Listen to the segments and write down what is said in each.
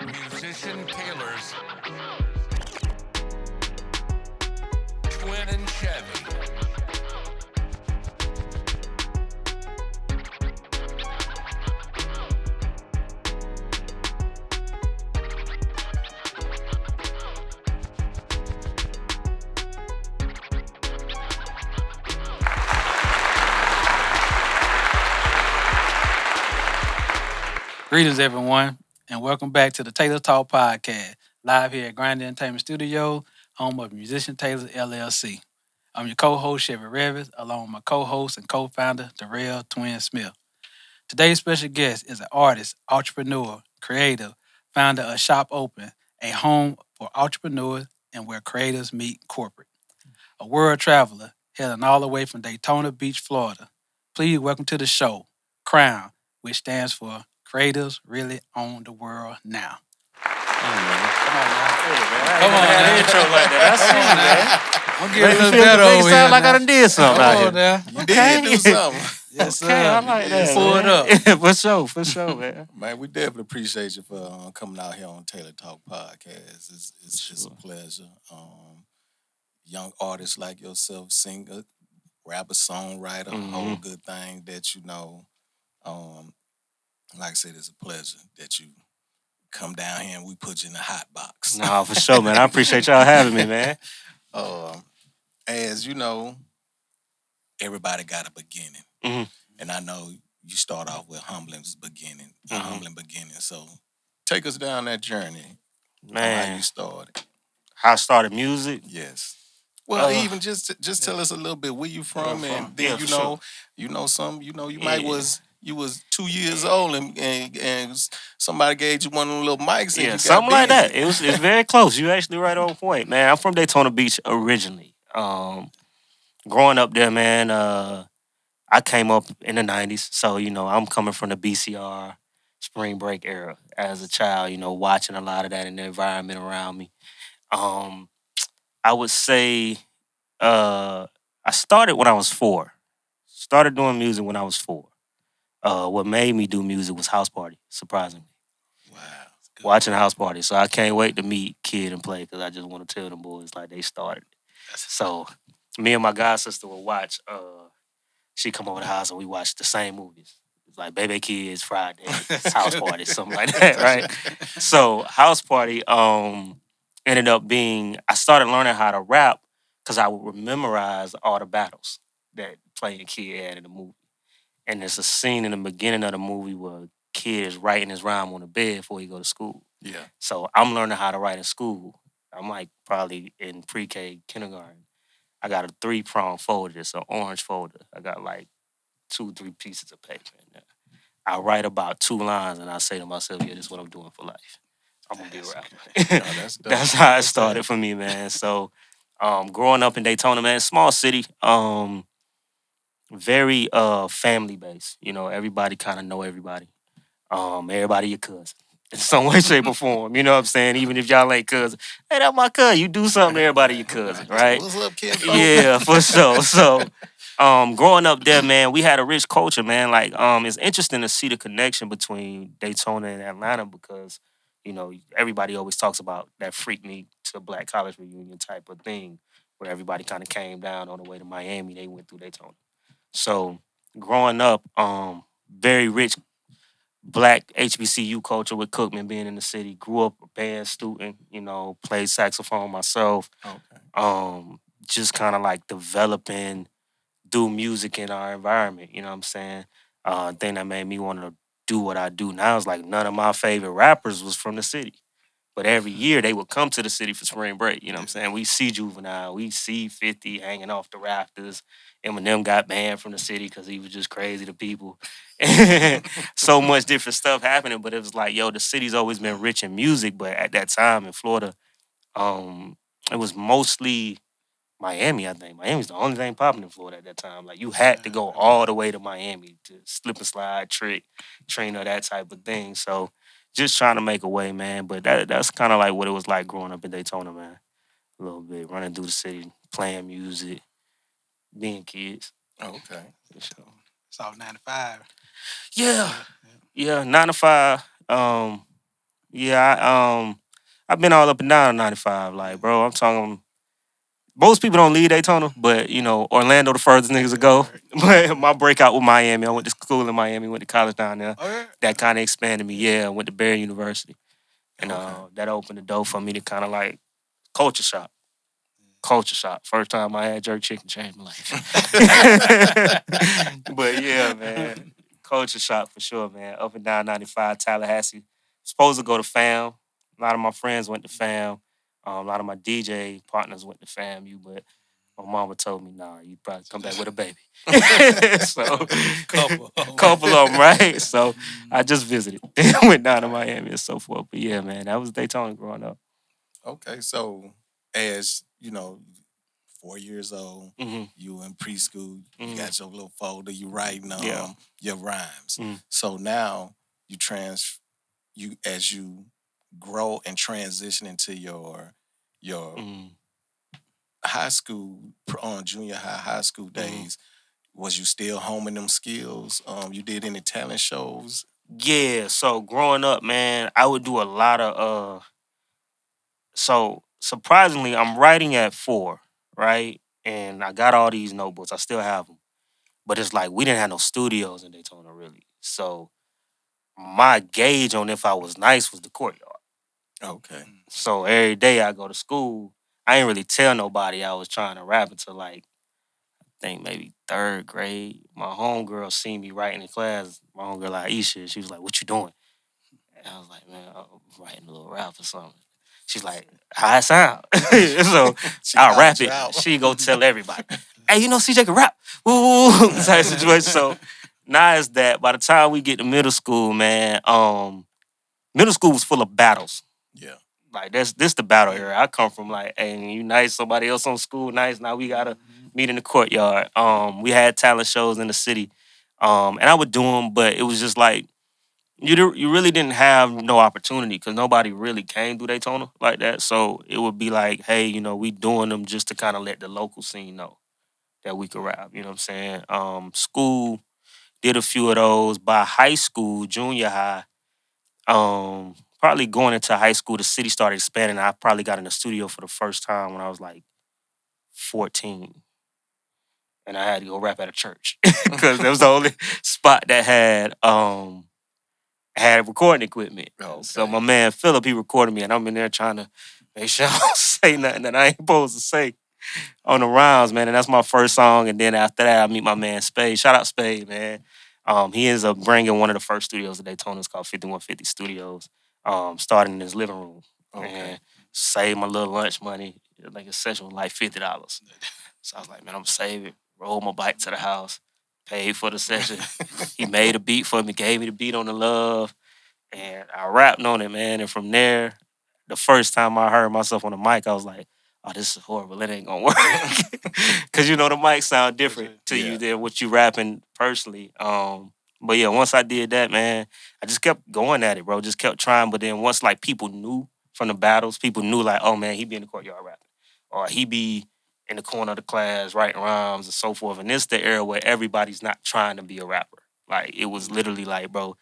Musician Tailor's Twin and Chevy. Greetings, everyone, and welcome back to the Taylor Talk Podcast, live here at Grind Entertainment Studio, home of Musician Taylor LLC. I'm your co-host, Chevy Revis, along with my co-host and co-founder, Darrell Twin Smith. Today's special guest is an artist, entrepreneur, creative, founder of Shop Open, a home for entrepreneurs and where creators meet corporate. A world traveler, hailing all the way from Daytona Beach, Florida. Please welcome to the show, C.R.O.W.N, which stands for Creators Really Own the World Now. Hey, man. Come on now. Hey, man. I Come ain't on never had now. an intro like that. I see you, man. I'm getting a little better Make over it here. sound like I now. done did something Come out on here. now. You did do something. Yes, sir. Okay, I like that, Pull it man. up. For sure, man. Man, we definitely appreciate you for coming out here on Taylor Talk Podcast. It's a pleasure. Young artists like yourself, singer, rapper, songwriter, whole good thing that you know. Um, like I said, it's a pleasure that you come down here and we put you in the hot box. Nah, for sure, man. I appreciate y'all having me, man. Um, as you know, everybody got a beginning. Mhm. And I know you start off with a humbling beginning. So take us down that journey on how Man, you started. how I started music. Yes. Well, Uh, even just tell us a little bit where you Where from, you and from? then Yeah, for sure. you Yeah. you was 2 years old, and somebody gave you one of them little mics, and Yeah, you got something like busy. that. It's very close. You actually right on point, man. I'm from Daytona Beach originally. Growing up there, man, I came up in the 90s. So, I'm coming from the BCR spring break era as a child, watching a lot of that in the environment around me. Um, I would say I started when I was 4. Started doing music when I was 4. What made me do music was house party, surprisingly. Wow. Good. Watching house party. So I can't wait to meet Kid and Play because I just want to tell them boys like they started. So me and my god sister would watch. She come over the house and we watch the same movies. It's like Baby Kids, Friday, House Party, something like that, right? So House Party ended up being. I started learning how to rap because I would memorize all the battles that Play and Kid had in the movie. And there's a scene in the beginning of the movie where Kid is writing his rhyme on the bed before he go to school. Yeah. So I'm learning how to write in school. I'm like probably in pre-K, kindergarten. I got a 3-prong folder. It's an orange folder. I got like 3 pieces of paper in there. I write about 2 lines and I say to myself, yeah, this is what I'm doing for life. I'm gonna be a rapper. No, that's dope. That's how it started for me, man. So growing up in Daytona, man, small city, very family based. Everybody kind of know everybody. Everybody your cousin. In some way, shape, or form. You know what I'm saying? Even if y'all ain't cousin. Hey, that's my cousin. You do something, everybody your cousin, right? What's up, kid? Yeah, for sure. So, growing up there, man, we had a rich culture, man. Like, it's interesting to see the connection between Daytona and Atlanta because, everybody always talks about that Freak Me to Black College reunion type of thing, where everybody kind of came down on the way to Miami. They went through Daytona. So, growing up, very rich Black HBCU culture with Cookman being in the city. Grew up a band student, played saxophone myself. Okay. Just kind of like developing, do music in our environment. You know what I'm saying? Thing that made me want to do what I do now is like none of my favorite rappers was from the city. But every year they would come to the city for spring break. You know what I'm saying? We see Juvenile, we see 50 hanging off the rafters. Eminem got banned from the city because he was just crazy to people. So much different stuff happening. But it was like, yo, the city's always been rich in music. But at that time in Florida, it was mostly Miami, I think. Miami's the only thing popping in Florida at that time. Like you had to go all the way to Miami to slip and slide, trick, trainer, that type of thing. So just trying to make a way, man. But that's kind of like what it was like growing up in Daytona, man. A little bit running through the city, playing music, being kids. Okay. For sure. It's all 95. Yeah, 9 to 5. Yeah, I've been all up and down 95. Like, bro, I'm talking. Most people don't leave Daytona, but Orlando the furthest niggas to go. But my breakout with Miami, I went to school in Miami, went to college down there. Oh, yeah? That kind of expanded me. Yeah, I went to Barry University, and Okay. that opened the door for me to kind of like culture shock. Culture shock. First time I had jerk chicken changed my life. But yeah, man, culture shock for sure, man. Up and down 95, Tallahassee. Supposed to go to FAM. A lot of my friends went to FAM. A lot of my DJ partners went to FAMU, but my mama told me, nah, you probably come back with a baby. So, couple of them, right? So, I just visited. Went down to Miami and so forth. But yeah, man, that was Daytona growing up. Okay, so as 4 years old, Mm-hmm. you in preschool, you Mm-hmm. got your little folder, you writing Yeah. your rhymes. Mm. So now you as you grow and transition into your Mm. high school, on junior high school days, was you still homing them skills? You did any talent shows? Yeah, so growing up, man, I would do a lot of so surprisingly, I'm writing at 4, right? And I got all these notebooks. I still have them. But it's like we didn't have no studios in Daytona really. So my gauge on if I was nice was the courtyard. Okay. So every day I go to school, I ain't really tell nobody I was trying to rap until like I think maybe 3rd grade. My homegirl seen me writing in class. My homegirl like Aisha, she was like, "What you doing?" And I was like, "Man, I'm writing a little rap or something." She's like, "How it sound?" So She I called rap you it. out. She go tell everybody, "Hey, CJ can rap." Woo, type situation. So now it's that. By the time we get to middle school, man, middle school was full of battles. Yeah. Like this the battle era. I come from like, hey, you nice, somebody else on school nice. Now we gotta meet in the courtyard. We had talent shows in the city, and I would do them, but it was just like you really didn't have no opportunity because nobody really came through Daytona like that. So it would be like, hey, we doing them just to kind of let the local scene know that we could rap. You know what I'm saying? School did a few of those. By high school, junior high, probably going into high school, the city started expanding. I probably got in the studio for the first time when I was like 14. And I had to go rap at a church because that was the only spot that had recording equipment. Okay. So my man Philip, he recorded me, and I'm in there trying to make sure I don't say nothing that I ain't supposed to say on the rounds, man. And that's my first song. And then after that, I meet my man Spade. Shout out Spade, man. He ends up bringing one of the first studios at Daytona. It's called 5150 Studios. Starting in his living room. Okay. And saved my little lunch money. Like a session was like $50. So I was like, man, I'm gonna save it. Rolled my bike to the house. Paid for the session. He made a beat for me, gave me the beat on the love. And I rapped on it, man. And from there, the first time I heard myself on the mic, I was like, oh, this is horrible. It ain't gonna work. Because the mic sound different to you than what you rapping personally. But yeah, once I did that, man, I just kept going at it, bro. Just kept trying. But then once like people knew from the battles, people knew like, oh man, he be in the courtyard rapping. Or he be in the corner of the class writing rhymes and so forth. And it's the era where everybody's not trying to be a rapper. Like it was literally like, bro,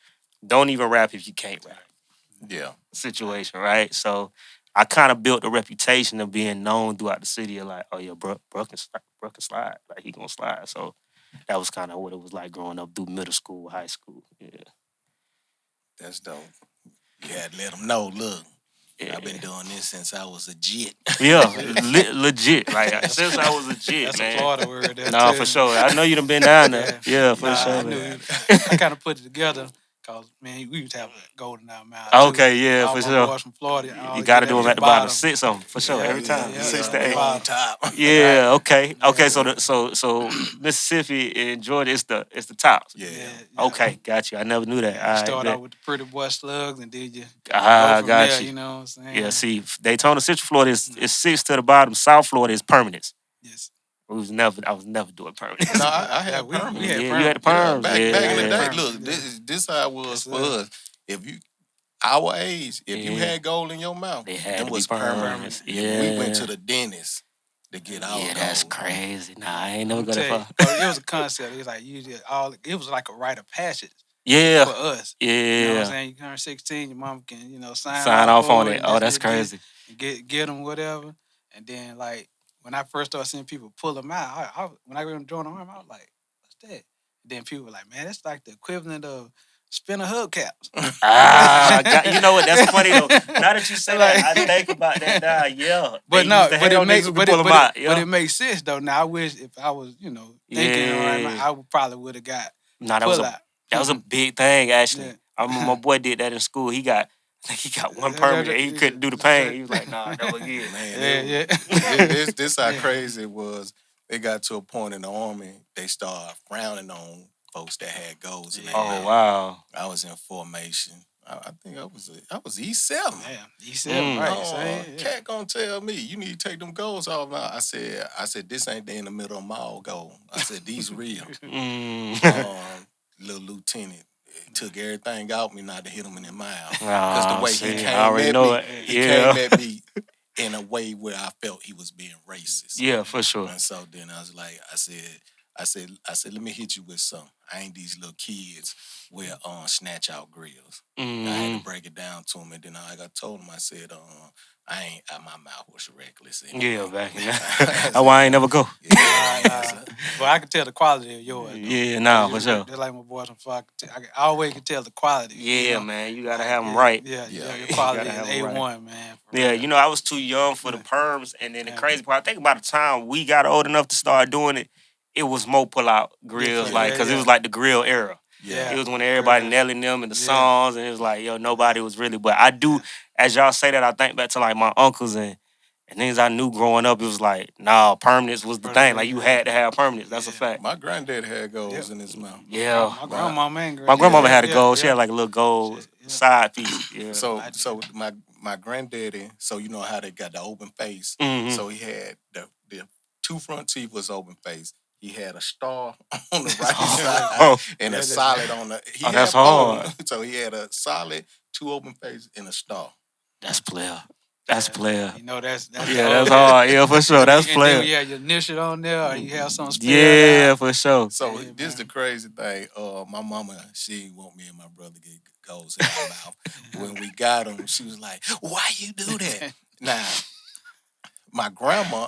don't even rap if you can't rap. Yeah. Situation, right? So I kind of built a reputation of being known throughout the city of like, oh yeah, bro can slide. Like he gonna slide. So that was kind of what it was like growing up through middle school, high school. Yeah. That's dope. You had to let them know, look, Yeah. I've been doing this since I was a jit. Yeah, legit. Like since I was a jit, That's man. a Florida word there, Nah, too. for sure. I know you done been down there. Yeah, for Nah, sure. I knew Man. I kind of put it together because, man, we used to have a golden out mouth, too. Okay, yeah, all for my sure. boys from Florida. You got to do them at the bottom. 6 on for sure Yeah, every time. yeah, 6 yeah, to 8 on top. Yeah. Okay. Okay. Yeah. So Mississippi and Georgia is the tops. Yeah. Okay. Got you. I never knew that. You All right. start Bet. out with the pretty boy slugs, and then you Ah, go from got there. you. You know what I'm saying? Yeah. See, Daytona, Central Florida is 6 to the bottom. South Florida is permanents. Yes. I was never doing permanents. No, I had we permanent. had Yeah, you had the Yeah, perms. back in the day, permanent, look, yeah. this how it was Yes, for sir. us. If you our age, if you Yeah. had gold in your mouth, They had them to be was permanents. permanent. Yeah. We went to the dentist to get our Yeah, that's gold. crazy. Nah, I ain't never I'm go that tell you, far. it was a concept. It was like it was like a rite of passage. Yeah. for us. You know what I'm Yeah. saying? You turn 16, your mom can, sign Sign off off on for it it. and Oh, this and that's this, this crazy. and get them whatever. And then like when I first started seeing people pull them out, when I went to join the army, I was like, "What's that?" And then people were like, "Man, that's like the equivalent of spinner hubcaps." You know what? That's funny though. Now that you say that, I Like, think about that now. Yeah, they but used no, to hate on niggas who could pull them but out. but Yeah, it makes sense though. Now I wish if I was, thinking right, yeah. I would probably would have got Nah, that was pull a out. that was a big thing actually. Yeah. I remember my boy did that in school. I think he got one permanent. He couldn't do the pain. He was like, nah, never again. Man, Yeah, this how yeah. crazy it was. It got to a point in the army, they started frowning on folks that had goals in their Oh Yeah. mouth. wow. I was in formation. I think I was E7. Yeah, E7, Mm. right? Same. Yeah. Cat gonna tell me you need to take them goals off now. I said this ain't the in the middle of mall goal. I said these real. Mm. Little lieutenant took everything out me not to hit him in the mouth. Cause the Ah, way see, I already know it. he Yeah. came at me in a way where I felt he was being racist. Yeah, for sure. And so then I was like, let me hit you with something. I ain't these little kids with snatch out grills. I had to Mm. break it down to him, and then I told him, I said, I ain't my mouth was reckless Yeah, anyway. back in that. I That's said, why I ain't never go. yeah, Nah, I said, but I can tell the quality of yours though. Yeah, nah, for Just sure. like my boys from Fox, I always can tell the quality. Yeah, man, you gotta Like, have them right. Yeah, Yeah. your You quality gotta is have 'em right. A1, man. For Yeah, real. I was too young for the perms, and then the Yeah. crazy part, I think by the time we got old enough to start doing it, it was more pull out grills, Different, like, yeah, cause it yeah. was like the grill era. yeah. It was when the everybody grill. nailing them and the Yeah. songs, and it was like, yo, nobody was really. But I do, as y'all say that, I think back to like my uncles and things I knew growing up. It was like, nah, permanence was the thing. Like you had to have permanence. That's a Yeah. fact. My granddad had goals Yep. in his mouth. Yeah, My grandmama and my grandmama had a yeah, gold. She yeah. had like a little gold Shit, yeah. side piece. Yeah. So my granddaddy, so you know how they got the open face. Mhm. So he had the two front teeth was open face. He had a star on the right side Oh, and a Yeah, solid on the. He oh, that's had both, hard. so he had a solid two open face and a star. That's player. That's Yeah, player. that's Yeah, the that's old. hard. Yeah, for sure. That's And then player. when you have your initial on there, or you have something spelled Yeah, out. for sure. So Yeah, this the man. crazy thing. My mama, she ain't want me and my brother get goals in our mouth. When we got them, she was like, "Why you do that?" Now my grandma,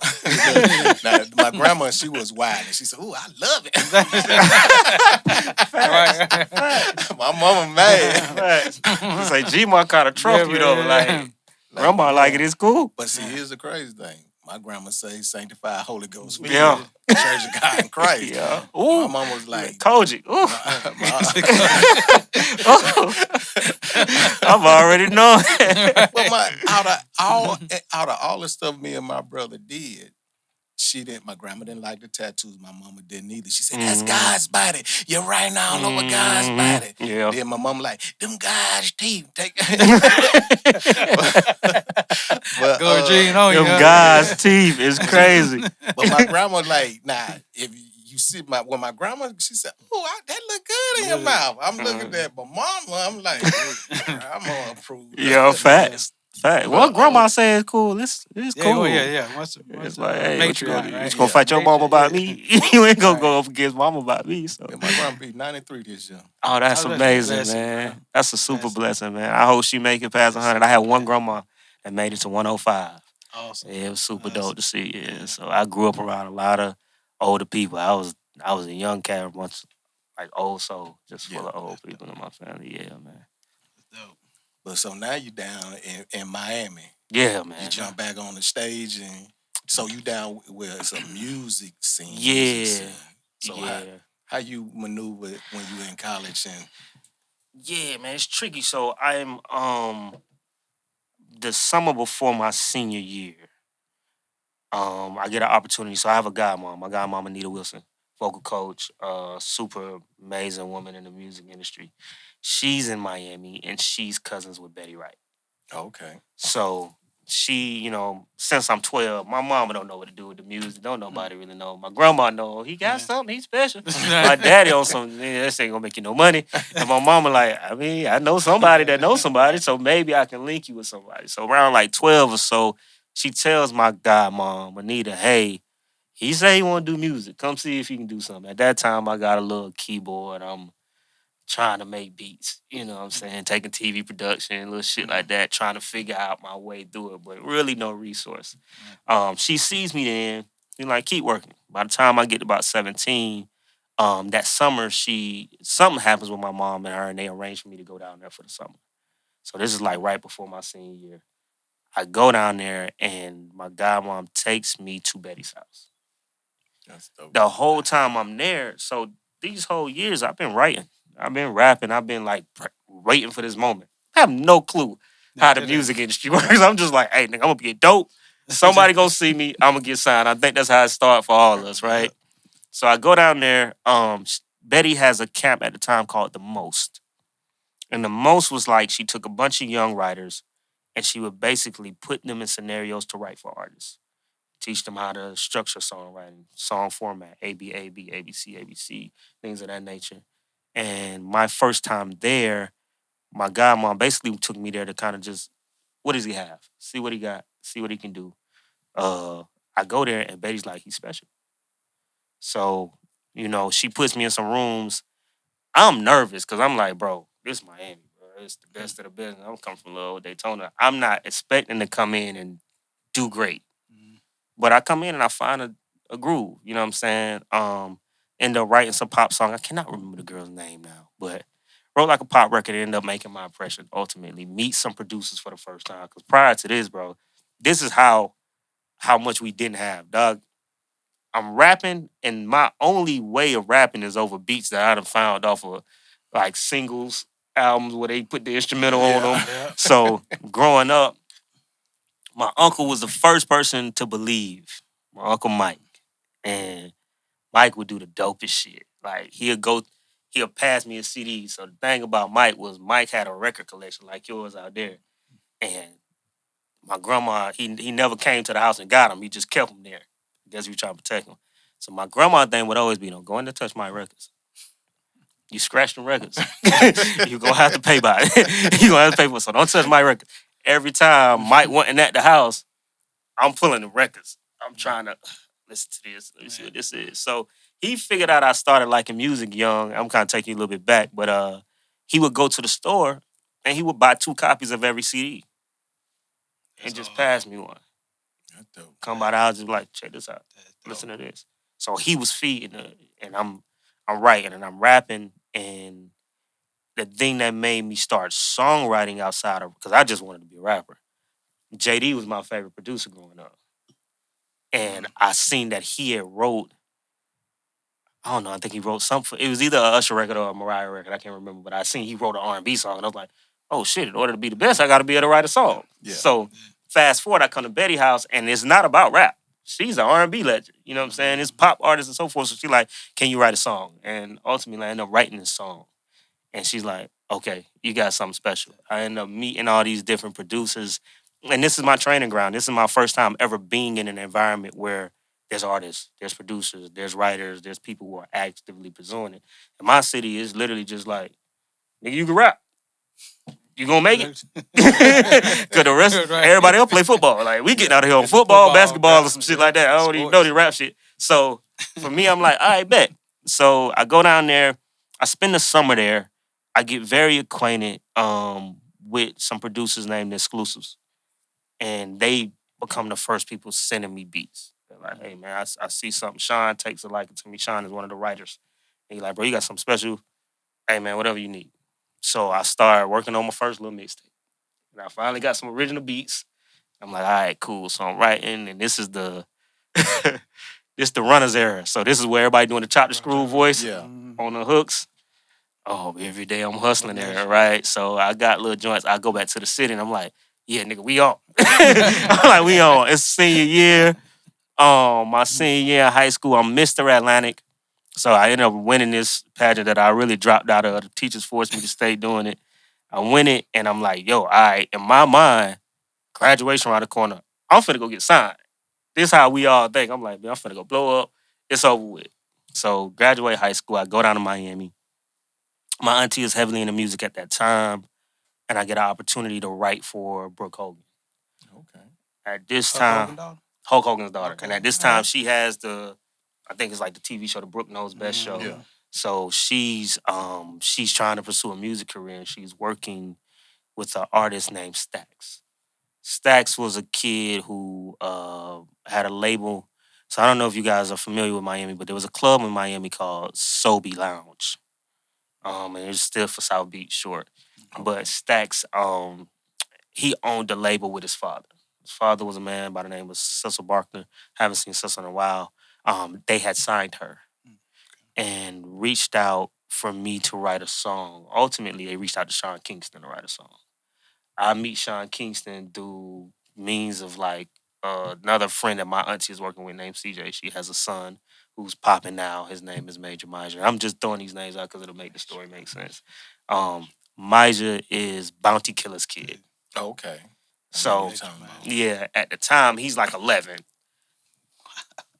my grandma, she was wild, and she said, "Oh, I love it." Facts. My mama mad. Facts. It's like G-Mark kind of trump Yeah, you though. man. Like Like, grandma like it. It's cool. But see, here's the crazy thing. My grandma say sanctified Holy Ghost filled, Yeah. Church of God in Christ. Yeah. My Ooh. mama was like, Told you. Ooh. my, I'm already knowing. well, out of all the stuff me and my brother did, she didn't. My grandma didn't like the tattoos. My mama didn't either. She said, "That's God's body. You're right now all over God's body." Yeah. Then my mama like, "Them God's teeth." Take. but Go Gene on you. Them guys' teeth is crazy. But my grandma like, nah. If you see my grandma, she said, "Oh, that look good in your mouth." I'm looking at my mama. I'm like, I'm gonna approve. Yeah, facts. Fact. What But, grandma say is cool. It's cool. Yeah. Once It's like, hey, what you gonna matriarch, do? You right? just gonna Yeah. fight your mama about me? You ain't gonna go up against mama about me. So, my grandma be 93 this year. oh, that's Oh, that's a amazing, blessing, man. bro. That's a super Blessing. blessing, man. I hope she make it past 100. I had one grandma that made it to 105. Awesome. Yeah, it was super Awesome. dope to see. Yeah, so I grew up around a lot of older people. I was a young cat, once like old soul, just full of old people in my family. Yeah, man. Dope. But so now you down in Miami. Yeah, man. You jump back on the stage, and so you down where it's a music scene. Yeah. Music scene. So Yeah. how you maneuver when you in college and Yeah, man, it's tricky. So I'm the summer before my senior year, I get an opportunity. So I have a godmom. My godmom Anita Wilson, vocal coach, super amazing woman in the music industry. She's in Miami and she's cousins with Betty Wright. okay. So she, since I'm 12, my mama don't know what to do with the music. Don't nobody really know. My grandma know he got something. He's special. My daddy on some, this ain't gonna make you no money. And my mama like, I know somebody that knows somebody, so maybe I can link you with somebody. So around like 12 or so, she tells my godmom, Anita, hey, he say he want to do music. Come see if he can do something. At that time, I got a little keyboard. I'm trying to make beats. You know what I'm saying? Taking TV production, little shit like that, trying to figure out my way through it, but really no resource. She sees me then, and like, keep working. By the time I get to about 17, that summer, something happens with my mom and her, and they arrange for me to go down there for the summer. So this is like right before my senior year. I go down there, and my godmom takes me to Betty's house. That's dope. The whole time I'm there, so these whole years I've been writing, I've been rapping, I've been like waiting for this moment. I have no clue how the music industry works. I'm just like, hey, nigga, I'm gonna get dope. Somebody gonna see me. I'm gonna get signed. I think that's how it started for all of us, right? So I go down there. Betty has a camp at the time called The Most. And The Most was like, she took a bunch of young writers and she would basically put them in scenarios to write for artists. Teach them how to structure songwriting, song format, A, B, A, B, A, B, C, A, B, C, things of that nature. And my first time there, my godmom basically took me there to kind of just, what does he have? See what he got, see what he can do. I go there and Betty's like, he's special. So, she puts me in some rooms. I'm nervous because I'm like, bro, this is Miami, bro. It's the best of the business. I'm coming from little Daytona. I'm not expecting to come in and do great. But I come in and I find a groove, you know what I'm saying? End up writing some pop song. I cannot remember the girl's name now, but wrote like a pop record and ended up making my impression ultimately. Meet some producers for the first time. Because prior to this, bro, this is how much we didn't have, dog. I'm rapping, and my only way of rapping is over beats that I done found off of like singles, albums where they put the instrumental on them. Yeah. So growing up, my uncle was the first person to believe. My uncle Mike. And Mike would do the dopest shit. Like he'll pass me a CD. So the thing about Mike was Mike had a record collection like yours out there. And my grandma, he never came to the house and got him. He just kept them there. I guess he was trying to protect him. So my grandma thing would always be, go in there, touch my records. You scratch the records. You're going to have to pay by it. You're going to have to pay for it. So don't touch my records. Every time Mike wasn't at the house, I'm pulling the records. I'm trying to listen to this. Let me see what this is. So he figured out I started liking music young. I'm kind of taking you a little bit back, but he would go to the store and he would buy 2 copies of every CD and just pass me one. Come by the house and be like, check this out. Listen to this. So he was feeding it, and I'm writing and I'm rapping, and the thing that made me start songwriting outside of, because I just wanted to be a rapper. JD was my favorite producer growing up. And I seen that he had wrote, I don't know, I think he wrote something. It was either a Usher record or a Mariah record. I can't remember. But I seen he wrote an R&B song. And I was like, oh, shit, in order to be the best, I got to be able to write a song. Yeah. So fast forward, I come to Betty's house, and it's not about rap. She's an R&B legend. You know what I'm saying? It's pop artist and so forth. So she's like, can you write a song? And ultimately, I ended up writing this song. And she's like, okay, you got something special. I end up meeting all these different producers. And this is my training ground. This is my first time ever being in an environment where there's artists, there's producers, there's writers, there's people who are actively pursuing it. And my city is literally just like, nigga, you can rap. You gonna make it? Cause the rest, everybody else play football. Like we getting out of here on football, basketball, or some shit like that. I don't even know the rap shit. So for me, I'm like, all right, bet. So I go down there. I spend the summer there. I get very acquainted with some producers named Exclusives, and they become the first people sending me beats. They're like, hey man, I see something. Sean takes a liking to me. Sean is one of the writers. And he's like, bro, you got something special. Hey man, whatever you need. So I started working on my first little mixtape. And I finally got some original beats. I'm like, all right, cool. So I'm writing, and this is the this the runner's era. So this is where everybody doing the chop the screw voice on the hooks. Oh, every day I'm hustling there, right? So I got little joints. I go back to the city, and I'm like, yeah, nigga, we on. I'm like, we on. It's senior year. My senior year in high school, I'm Mr. Atlantic. So I ended up winning this pageant that I really dropped out of. The teachers forced me to stay doing it. I win it, and I'm like, yo, all right. In my mind, graduation around the corner. I'm finna go get signed. This how we all think. I'm like, man, I'm finna go blow up. It's over with. So graduate high school. I go down to Miami. My auntie is heavily into music at that time, and I get an opportunity to write for Brooke Hogan. Okay. At this time, Hulk Hogan's daughter. Okay. And at this time, she has I think it's like the TV show, The Brooke Knows Best show. Yeah. So she's trying to pursue a music career, and she's working with an artist named Stax. Stax was a kid who had a label. So I don't know if you guys are familiar with Miami, but there was a club in Miami called Sobe Lounge. And it's still for South Beach short. But Okay. Stax, he owned the label with his father. His father was a man by the name of Cecil Barker. Haven't seen Cecil in a while. They had signed her and reached out for me to write a song. Ultimately, they reached out to Sean Kingston to write a song. I meet Sean Kingston through means of like another friend that my auntie is working with named CJ. She has a son who's popping now. His name is Major Miser. I'm just throwing these names out because it'll make the story make sense. Miser is Bounty Killer's kid. Okay. I know what So you're talking about. yeah, at the time he's like 11.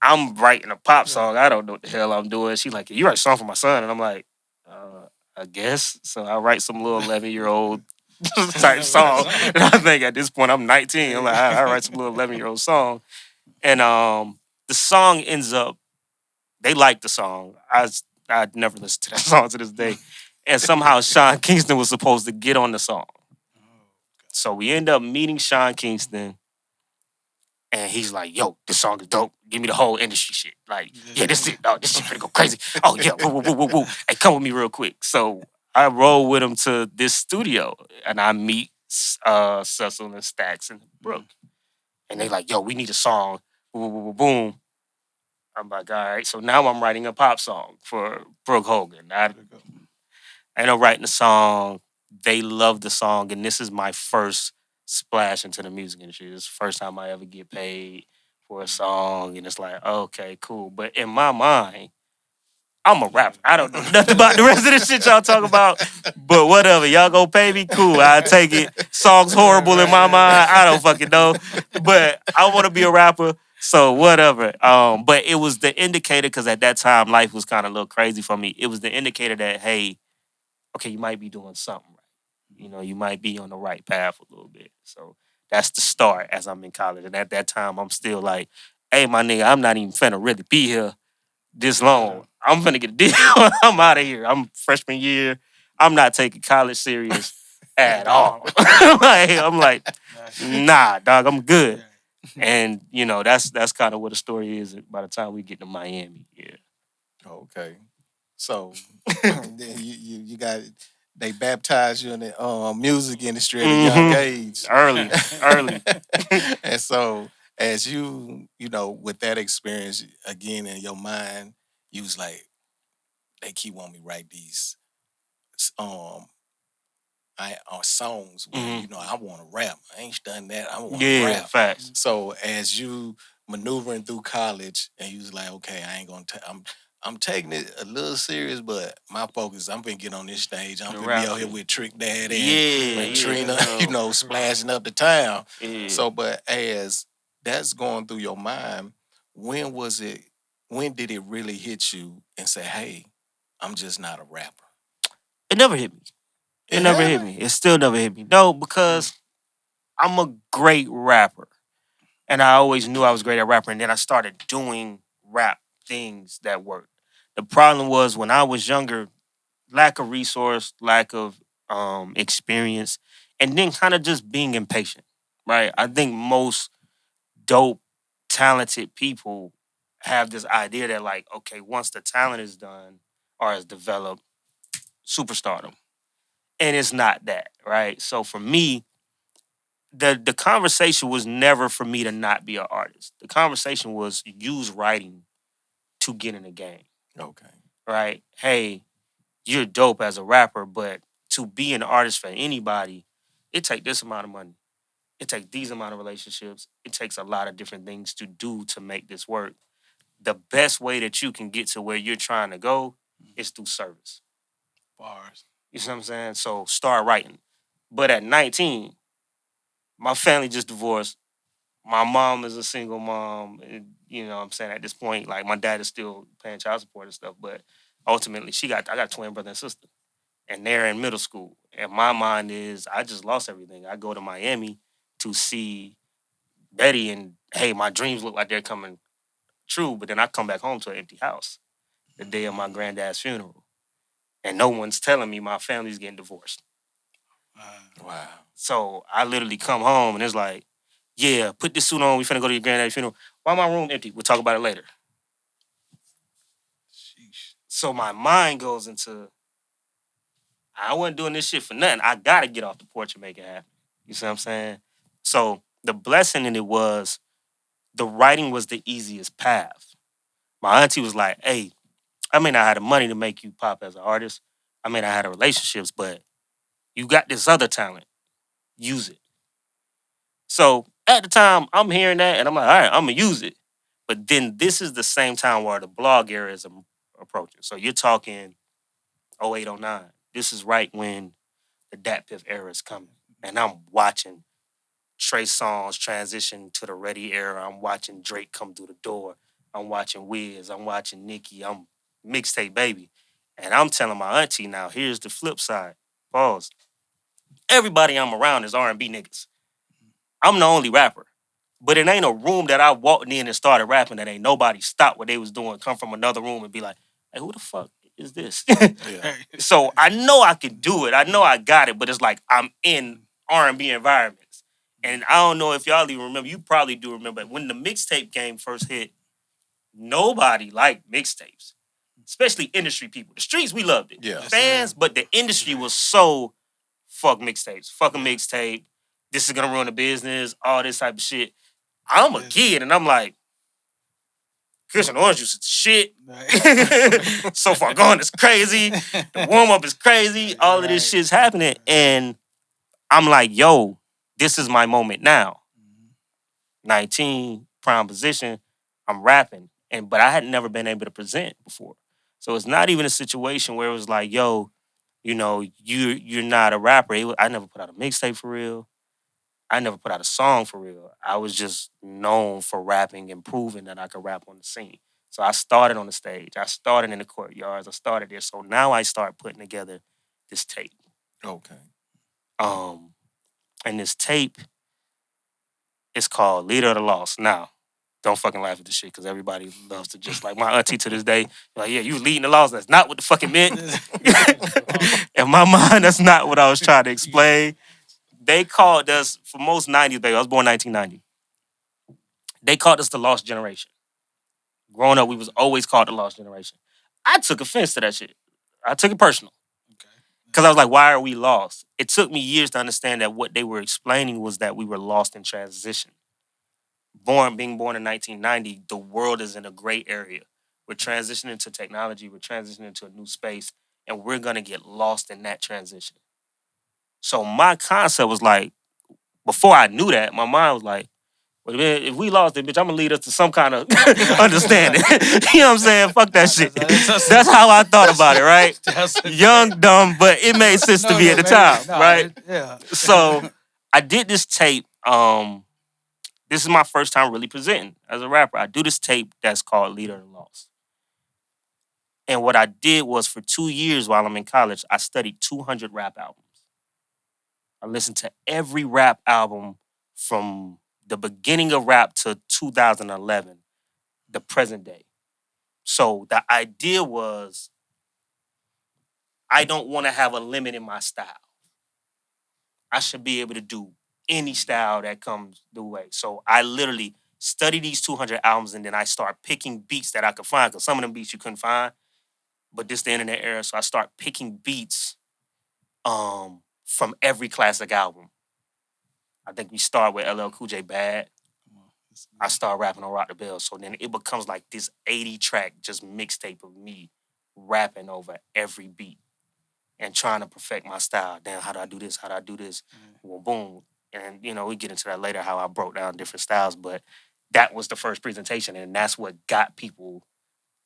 I'm writing a pop song. I don't know what the hell I'm doing. She's like, "You write a song for my son," and I'm like, "I guess." So I write some little 11-year-old type song. And I think at this point I'm 19. I'm like, I write some little 11-year-old song, and the song ends up. They like the song. I'd never listened to that song to this day, and somehow Sean Kingston was supposed to get on the song. So we end up meeting Sean Kingston. And he's like, "Yo, this song is dope. Give me the whole industry shit. Like, yeah, this shit, oh, this shit finna go crazy. Oh yeah, woo, woo, woo, woo, woo. Hey, come with me real quick." So I roll with him to this studio, and I meet Cecil and Stax and Brooke, and they like, "Yo, we need a song." Boom, boom, boom, boom. I'm like, all right. So now I'm writing a pop song for Brooke Hogan. I end up writing a song. They love the song, and this is my first splash into the music industry. This is the first time I ever get paid for a song, and it's like, okay, cool. But in my mind, I'm a rapper. I don't know nothing about the rest of the shit y'all talk about. But whatever, y'all go pay me, cool. I take it. Song's horrible in my mind. I don't fucking know. But I want to be a rapper. So whatever. But it was the indicator because at that time life was kind of a little crazy for me. It was the indicator that hey, okay, you might be doing something right. You know, you might be on the right path a little bit. So that's the start as I'm in college. And at that time, I'm still like, hey, my nigga, I'm not even finna really be here this long. I'm finna get a deal. I'm out of here. I'm freshman year. I'm not taking college serious at all. I'm like, nah, dog, I'm good. And you know, that's kind of what the story is by the time we get to Miami. Yeah. Okay. So then you got they baptized you in the music industry at a young age. Early, early. And so as you know, with that experience again in your mind, you was like, they keep wanting me to write these um songs where you know I want to rap. I ain't done that. I want to Yeah, rap. facts. So as you maneuvering through college, and you was like, okay, I ain't gonna. I'm taking it a little serious, but my focus, I'm finna get on this stage. I'm The finna be out here rapping. with Trick Daddy Yeah, and yeah, Trina, you know, splashing up the town. yeah. So, but as that's going through your mind, when was it? When did it really hit you and say, hey, I'm just not a rapper? It never hit me. It It never hit happened. me. It still never hit me. No, because I'm a great rapper. And I always knew I was great at rapper. And then I started doing rap things that worked. The problem was when I was younger, lack of resource, lack of experience, and then kind of just being impatient. Right? I think most dope, talented people have this idea that like, okay, once the talent is done or is developed, superstardom. And it's not that, right? So for me, the conversation was never for me to not be an artist. The conversation was use writing to get in the game, Okay. right? Hey, you're dope as a rapper, but to be an artist for anybody, it take this amount of money. It takes these amount of relationships. It takes a lot of different things to do to make this work. The best way that you can get to where you're trying to go is through service. Bars. You see what I'm saying? So start writing. But at 19, my family just divorced. My mom is a single mom. And, you know what I'm saying? At this point, like my dad is still paying child support and stuff, but ultimately I got a twin brother and sister. And they're in middle school. And my mind is I just lost everything. I go to Miami to see Betty and hey, my dreams look like they're coming true, but then I come back home to an empty house the day of my granddad's funeral. and no one's telling me my family's getting divorced. Wow. So I literally come home and it's like, yeah, put this suit on. We finna go to your granddaddy's funeral. Why my room empty? We'll talk about it later. Sheesh. So my mind goes into, I wasn't doing this shit for nothing. I gotta get off the porch and make it happen. You see what I'm saying? So the blessing in it was the writing was the easiest path. My auntie was like, hey, I may not have the money to make you pop as an artist. I may not have the relationships, but you got this other talent. Use it. So at the time, I'm hearing that and I'm like, all right, I'm gonna use it. But then this is the same time where the blog era is approaching. So you're talking 08, 09. This is right when the Dat Piff era is coming. And I'm watching Trey Songz transition to the Ready era. I'm watching Drake come through the door. I'm watching Wiz. I'm watching Nicki. I'm mixtape baby. And I'm telling my auntie now, here's the flip side. Pause. Everybody I'm around is R&B niggas. I'm the only rapper. But it ain't a room that I walked in and started rapping that ain't nobody stopped what they was doing, come from another room and be like, hey, who the fuck is this? Yeah. So I know I can do it. I know I got it, but it's like I'm in R&B environments. And I don't know if y'all even remember, you probably do remember, when the mixtape game first hit, nobody liked mixtapes, especially industry people. The streets, we loved it. Yeah. Fans, but the industry was so fuck mixtapes. Fuck a mixtape. This is gonna ruin the business, all this type of shit. I'm a kid and I'm like, Christian Orange Juice is shit. Right. So Far Gone is crazy. The warm up is crazy. All of this shit's happening. And I'm like, yo, this is my moment now. 19, prime position, I'm rapping. But I had never been able to present before. So it's not even a situation where it was like, yo, you're not a rapper. I never put out a mixtape for real. I never put out a song for real. I was just known for rapping and proving that I could rap on the scene. So I started on the stage. I started in the courtyards. I started there. So now I start putting together this tape. Okay. And this tape is called Leader of the Lost. Now, don't fucking laugh at this shit because everybody loves to just like my auntie to this day. Like, yeah, you leading the lost. That's not what the fucking meant. In my mind, that's not what I was trying to explain. They called us, for most 90s, baby, I was born 1990. They called us the lost generation. Growing up, we was always called the lost generation. I took offense to that shit. I took it personal. Because I was like, why are we lost? It took me years to understand that what they were explaining was that we were lost in transition. Being born in 1990, the world is in a gray area. We're transitioning to technology. We're transitioning to a new space. And we're going to get lost in that transition. So my concept was like, before I knew that, my mind was like, well, man, if we lost it, bitch, I'm going to lead us to some kind of understanding. You know what I'm saying? Fuck that shit. That's how I thought about it, right? Young, dumb, but it made sense to me at the time, right? Yeah. So I did this tape. This is my first time really presenting as a rapper. I do this tape that's called Leader of the Lost. And what I did was for 2 years while I'm in college, I studied 200 rap albums. I listened to every rap album from the beginning of rap to 2011, the present day. So the idea was I don't want to have a limit in my style. I should be able to do any style that comes the way. So I literally study these 200 albums and then I start picking beats that I could find because some of them beats you couldn't find. But this the internet era, so I start picking beats from every classic album. I think we start with LL Cool J Bad. I start rapping on Rock the Bell. So then it becomes like this 80-track just mixtape of me rapping over every beat and trying to perfect my style. Damn, how do I do this? How do I do this? Well, boom. And, we get into that later, how I broke down different styles. But that was the first presentation. And that's what got people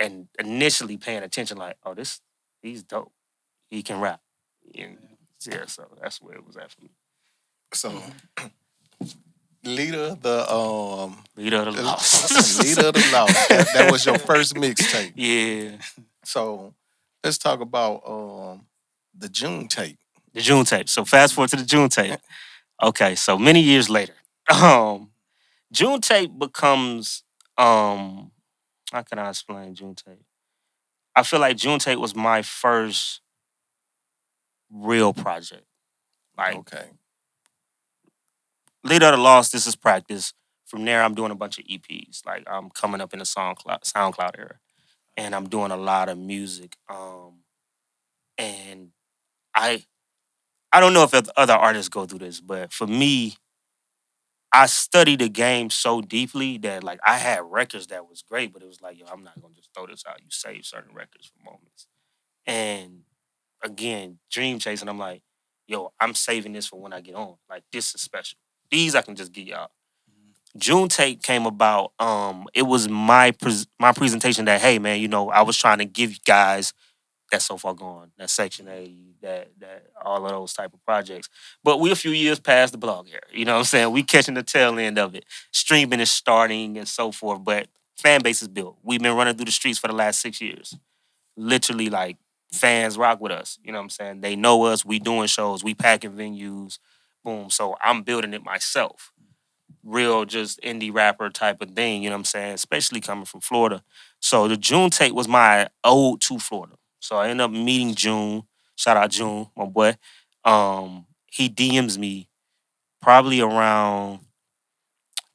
and initially paying attention like, oh, he's dope. He can rap. And yeah, so that's where it was at for me. So, Leader of the Leader of the Lost. Leader of the Lost. That was your first mixtape. Yeah. So let's talk about the June tape. The June tape. So fast forward to the June tape. Okay, so many years later. June tape becomes how can I explain June tape? I feel like June tape was my first real project. Like Okay. Leader of the Lost, this is practice. From there, I'm doing a bunch of EPs. Like I'm coming up in the SoundCloud era, and I'm doing a lot of music. And I I don't know if other artists go through this, but for me, I studied the game so deeply that like I had records that was great, but it was like, yo, I'm not gonna just throw this out. You save certain records for moments. And again, dream chasing, I'm like, yo, I'm saving this for when I get on. Like this is special. These I can just get y'all. June Tape came about. It was my presentation that hey man, I was trying to give you guys that So Far Gone, that Section A, that all of those type of projects. But we a few years past the blog era. You know what I'm saying? We catching the tail end of it. Streaming is starting and so forth, but fan base is built. We've been running through the streets for the last 6 years. Literally, like fans rock with us. You know what I'm saying? They know us. We doing shows. We packing venues. Boom. So I'm building it myself. Real just indie rapper type of thing, you know what I'm saying? Especially coming from Florida. So the June tape was my ode to Florida. So I ended up meeting June. Shout out June, my boy. He DMs me probably around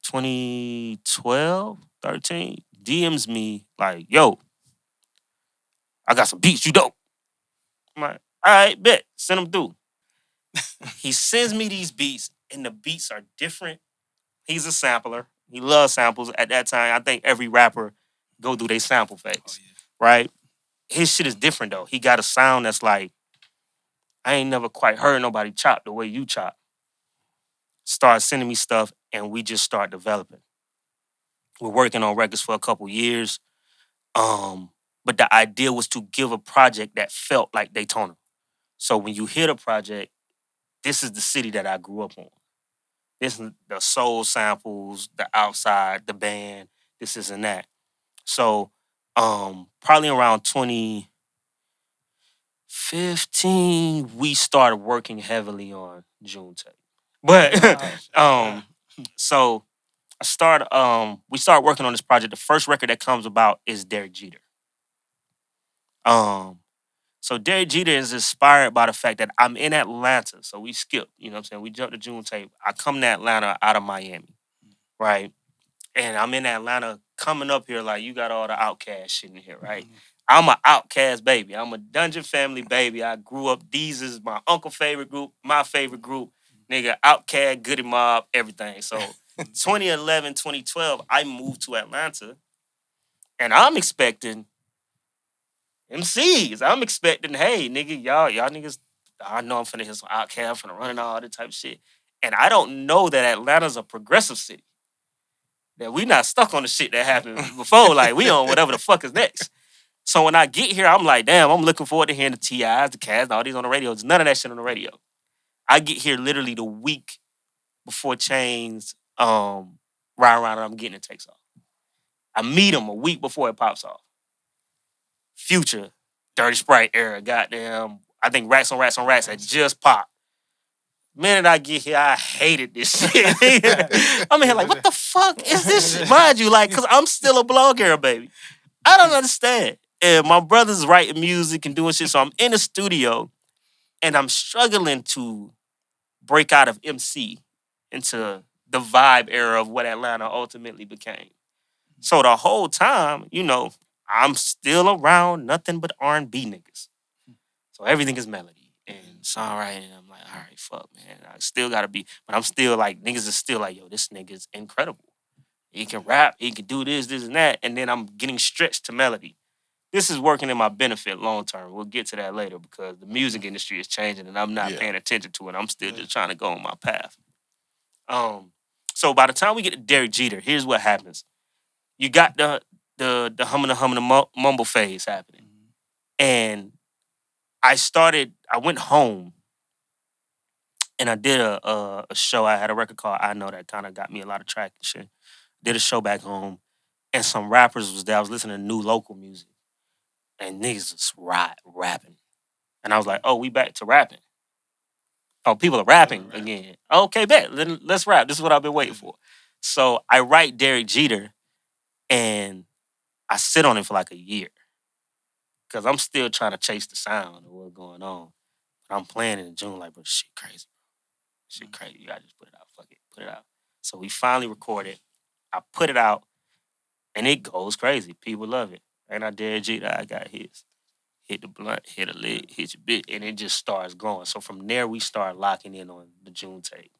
2012, 13. DMs me like, yo, I got some beats, you dope. I'm like, all right, bet. Send them through. He sends me these beats, and the beats are different. He's a sampler. He loves samples. At that time, I think every rapper go through their sample phase, right? His shit is different though. He got a sound that's like, I ain't never quite heard nobody chop the way you chop. Start sending me stuff, and we just start developing. We're working on records for a couple years. But the idea was to give a project that felt like Daytona. So when you hear the project, this is the city that I grew up on. This is the soul samples, the outside, the band, this is and that. So probably around 2015, we started working heavily on June Tape. But so we start working on this project. The first record that comes about is Derek Jeter. Um so Derek Jeter is inspired by the fact that I'm in Atlanta. So we skipped, you know what I'm saying? We jumped to June Tape. I come to Atlanta out of Miami, right? And I'm in Atlanta coming up here like you got all the outcast shit in here, right? I'm an outcast baby. I'm a Dungeon Family baby. I grew up. These is my uncle favorite group, my favorite group. Nigga, Outcast, Goody Mob, everything. So 2011, 2012, I moved to Atlanta, and I'm expecting MCs. I'm expecting, hey, nigga, y'all niggas, I know I'm finna hit some Outcast, I'm finna run and all that type of shit. And I don't know that Atlanta's a progressive city. That we not stuck on the shit that happened before. Like, we on whatever the fuck is next. So when I get here, I'm like, damn, I'm looking forward to hearing the T.I.s, the Cats, all these on the radio. There's none of that shit on the radio. I get here literally the week before Chains, Ride Around and I'm Getting It takes off. I meet him a week before it pops off. Future, Dirty Sprite era, goddamn. I think Rats on Rats on Rats had just popped. Minute I get here, I hated this shit. I'm in here like, what the fuck is this shit? Mind you, like, cause I'm still a blog era, baby. I don't understand. And my brother's writing music and doing shit, so I'm in the studio and I'm struggling to break out of MC into the vibe era of what Atlanta ultimately became. So the whole time, I'm still around nothing but R&B niggas. So everything is melody and songwriting. I'm like, all right, fuck, man. I still gotta be, but I'm still like, niggas is still like, yo, this nigga's incredible. He can rap, he can do this, this, and that. And then I'm getting stretched to melody. This is working in my benefit long term. We'll get to that later because the music industry is changing and I'm not paying attention to it. I'm still just trying to go on my path. So by the time we get to Derek Jeter, here's what happens. You got the humming the mumble phase happening. And I went home and I did a show. I had a record called I Know that kind of got me a lot of traction. Did a show back home and some rappers was there. I was listening to new local music and niggas was rapping. And I was like, oh, we back to rapping. Oh, people are rapping again. Okay, bet. Then let's rap. This is what I've been waiting for. So I write Derek Jeter and I sit on it for like a year because I'm still trying to chase the sound of what's going on. I'm playing in June, like, bro, shit crazy. Shit crazy. You gotta just put it out. Fuck it. Put it out. So we finally recorded. I put it out, and it goes crazy. People love it. And I dare G that I got his. Hit the blunt, hit a lick, hit your bit, and it just starts going. So from there, we start locking in on the June tape.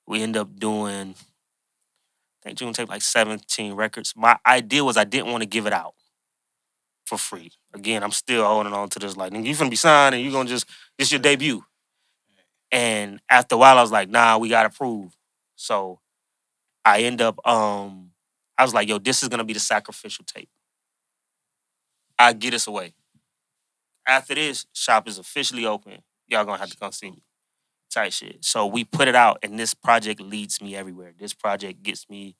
We end up doing, I think June tape like 17 records. My idea was I didn't want to give it out for free. Again, I'm still holding on to this, like, nigga, you finna be signed and you gonna just, this your debut. And after a while, I was like, nah, we gotta prove. So I end up, I was like, yo, this is gonna be the sacrificial tape. I get us away. After this, shop is officially open. Y'all gonna have to come see me. Type shit. So we put it out, and this project leads me everywhere. This project gets me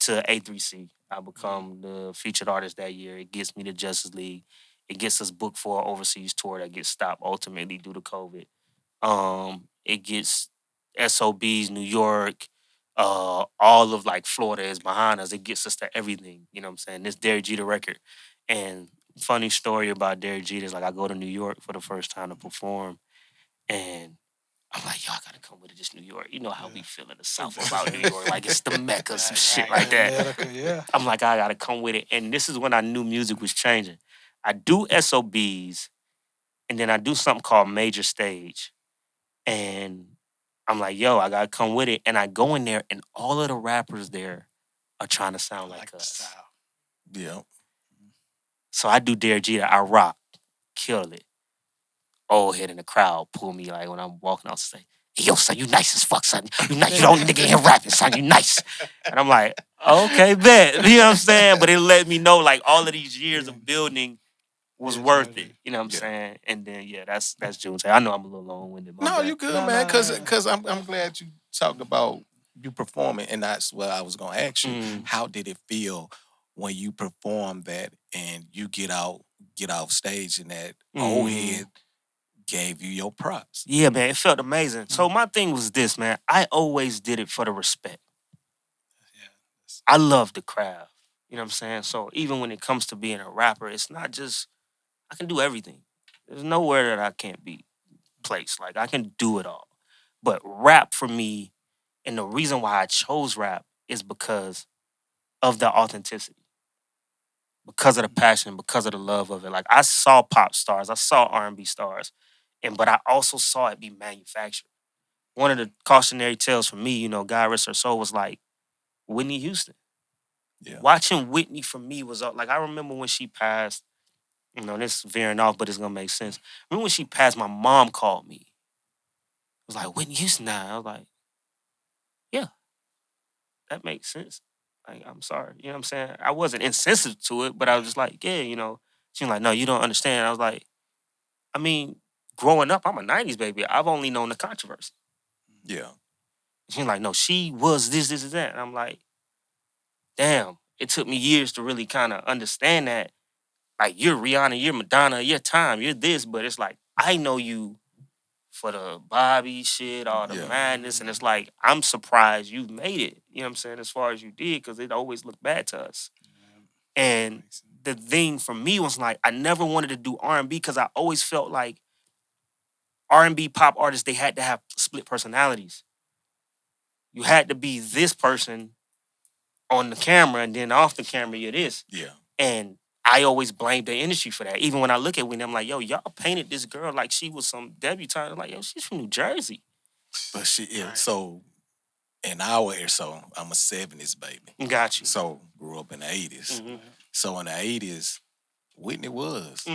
to A3C. I become the featured artist that year. It gets me to Justice League. It gets us booked for an overseas tour that gets stopped ultimately due to COVID. It gets SOBs, New York, all of like Florida is behind us. It gets us to everything. You know what I'm saying? This Derek Jeter record. And funny story about Derek Jeter is like I go to New York for the first time to perform, and I'm like, yo, I gotta come with it. This New York. You know how we feel in the South about New York. Like it's the Mecca, some shit like that. Yeah. I'm like, I gotta come with it. And this is when I knew music was changing. I do SOBs, and then I do something called Major Stage. And I'm like, yo, I gotta come with it. And I go in there, and all of the rappers there are trying to sound like us. Yeah. So I do Dare Jeter, I rock, kill it. Old head in the crowd pull me like when I'm walking off the stage. Hey, yo, son, you nice as fuck, son. You nice. You the only nigga in here rapping, son. You nice. And I'm like, okay, bet. You know what I'm saying? But it let me know like all of these years of building was worth it. You know what I'm saying? And then yeah, that's June. I know I'm a little long winded. No, you good, man. Cause I'm glad you talked about you performing, and that's what I was gonna ask you. How did it feel when you performed that and you get off stage and that old head gave you your props? Yeah, man, it felt amazing. So my thing was this, man. I always did it for the respect. I love the craft. You know what I'm saying? So even when it comes to being a rapper, it's not just I can do everything. There's nowhere that I can't be placed. Like I can do it all. But rap for me, and the reason why I chose rap is because of the authenticity, because of the passion, because of the love of it. Like I saw pop stars, I saw R&B stars, but I also saw it be manufactured. One of the cautionary tales for me, you know, God rest her soul, was like Whitney Houston. Yeah. Watching Whitney for me was like I remember when she passed. You know, this is veering off, but it's gonna make sense. Remember when she passed, my mom called me. It was like, Whitney Houston now. I was like, yeah, that makes sense. Like, I'm sorry. You know what I'm saying? I wasn't insensitive to it, but I was just like, yeah, you know. She was like, no, you don't understand. I was like, I mean, growing up, I'm a 90s baby. I've only known the controversy. Yeah. She's like, no, she was this, and that. And I'm like, damn, it took me years to really kind of understand that. Like, you're Rihanna, you're Madonna, you're time, you're this, but it's like, I know you for the Bobby shit, all the madness, and it's like, I'm surprised you made it, you know what I'm saying, as far as you did, because it always looked bad to us. And the thing for me was like, I never wanted to do R&B because I always felt like R&B pop artists, they had to have split personalities. You had to be this person on the camera, and then off the camera, you're this. Yeah. And I always blame the industry for that. Even when I look at Whitney, I'm like, yo, y'all painted this girl like she was some debutante. I'm like, yo, she's from New Jersey. But so in our era, so I'm a 70s baby. Got you. So grew up in the 80s. So in the 80s, Whitney was.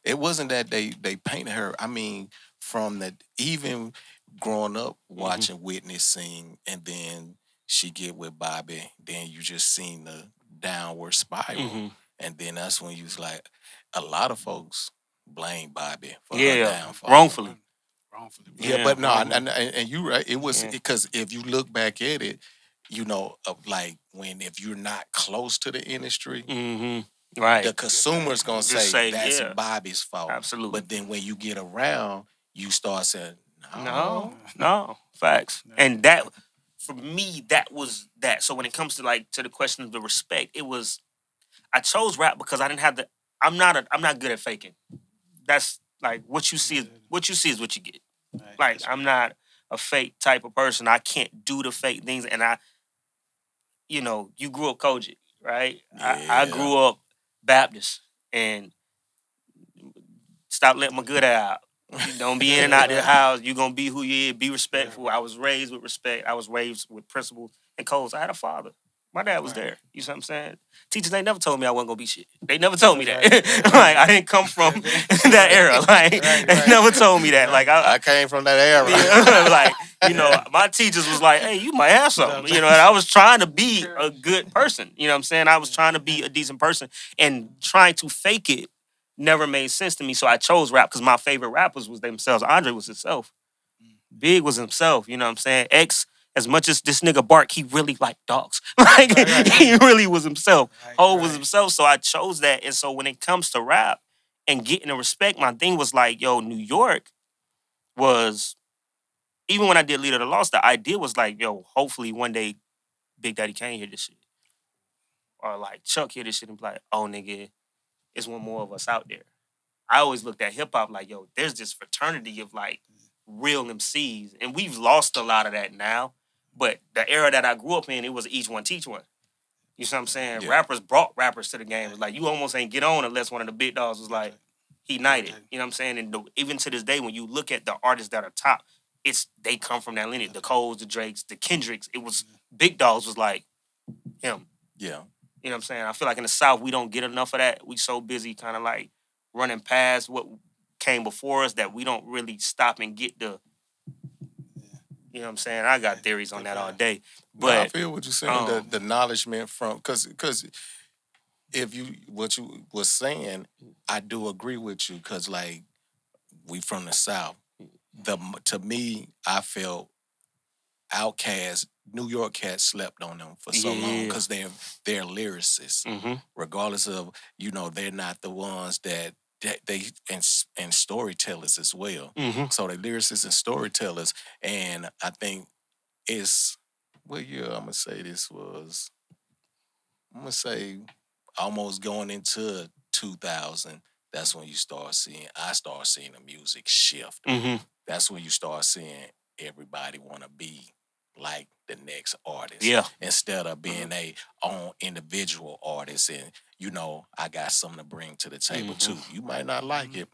It wasn't that they painted her. I mean, from the even growing up watching Whitney sing, and then she get with Bobby, then you just seen the downward spiral, and then that's when you was like, a lot of folks blame Bobby for her downfall. Wrongfully. Yeah, but no, and you right. It was because if you look back at it, you know, like if you're not close to the industry, right, the consumer's gonna say that's yeah, Bobby's fault. absolutely. But then when you get around, you start saying, no, facts. And that, for me, that was that. So when it comes to to the question of the respect, it was I chose rap because I didn't have the. I'm not good at faking. That's Like what you see is what you get. Right. Like I'm not a fake type of person. I can't do the fake things. And you grew up Kojic, right? I Yeah. grew up Baptist and stop letting my good out. You don't be in and out the house. You gonna be who you is. Be respectful. I was raised with respect. I was raised with principles and codes. I had a father. My dad was there. You see what I'm saying? Teachers, they never told me I wasn't gonna be shit. They never told me that. Like I didn't come from that era. Like they never told me that. Like I came from that era. Like my teachers was like, "Hey, you might have something." And I was trying to be a good person. You know what I'm saying? I was trying to be a decent person, and trying to fake it never made sense to me. So I chose rap because my favorite rappers was themselves. Andre was himself. Big was himself. You know what I'm saying? X, as much as this nigga bark, he really liked dogs. Like he really was himself. Ho was himself. So I chose that. And so when it comes to rap and getting the respect, my thing was like, yo, New York was, even when I did Leader of the Lost, the idea was like, yo, hopefully one day Big Daddy Kane hear this shit. Or like Chuck hear this shit and be like, oh nigga, it's one more of us out there. I always looked at hip hop like, yo, there's this fraternity of like real MCs. And we've lost a lot of that now. But the era that I grew up in, it was each one teach one. You see what I'm saying? Yeah. Rappers brought rappers to the game. It was like, you almost ain't get on unless one of the big dogs was like, he knighted. You know what I'm saying? And even to this day, when you look at the artists that are top, they come from that lineage. The Coles, the Drakes, the Kendricks. It was, big dogs was like him. Yeah. You know what I'm saying? I feel like in the South, we don't get enough of that. We so busy kind of like running past what came before us that we don't really stop and get the, you know what I'm saying? I got theories on that all day. But no, I feel what you're saying, the acknowledgement from, because if what you was saying, I do agree with you, because like we from the South. To me, I felt Outkast, New York cats slept on them for so long because they're lyricists, regardless of they're not the ones that they and storytellers as well. So they're lyricists and storytellers, and I think it's what year I'm gonna say this was. I'm gonna say almost going into 2000. That's when I start seeing the music shift. That's when you start seeing everybody want to be like the next artist. Yeah. Instead of being a own individual artist, and I got something to bring to the table too. You might not like it,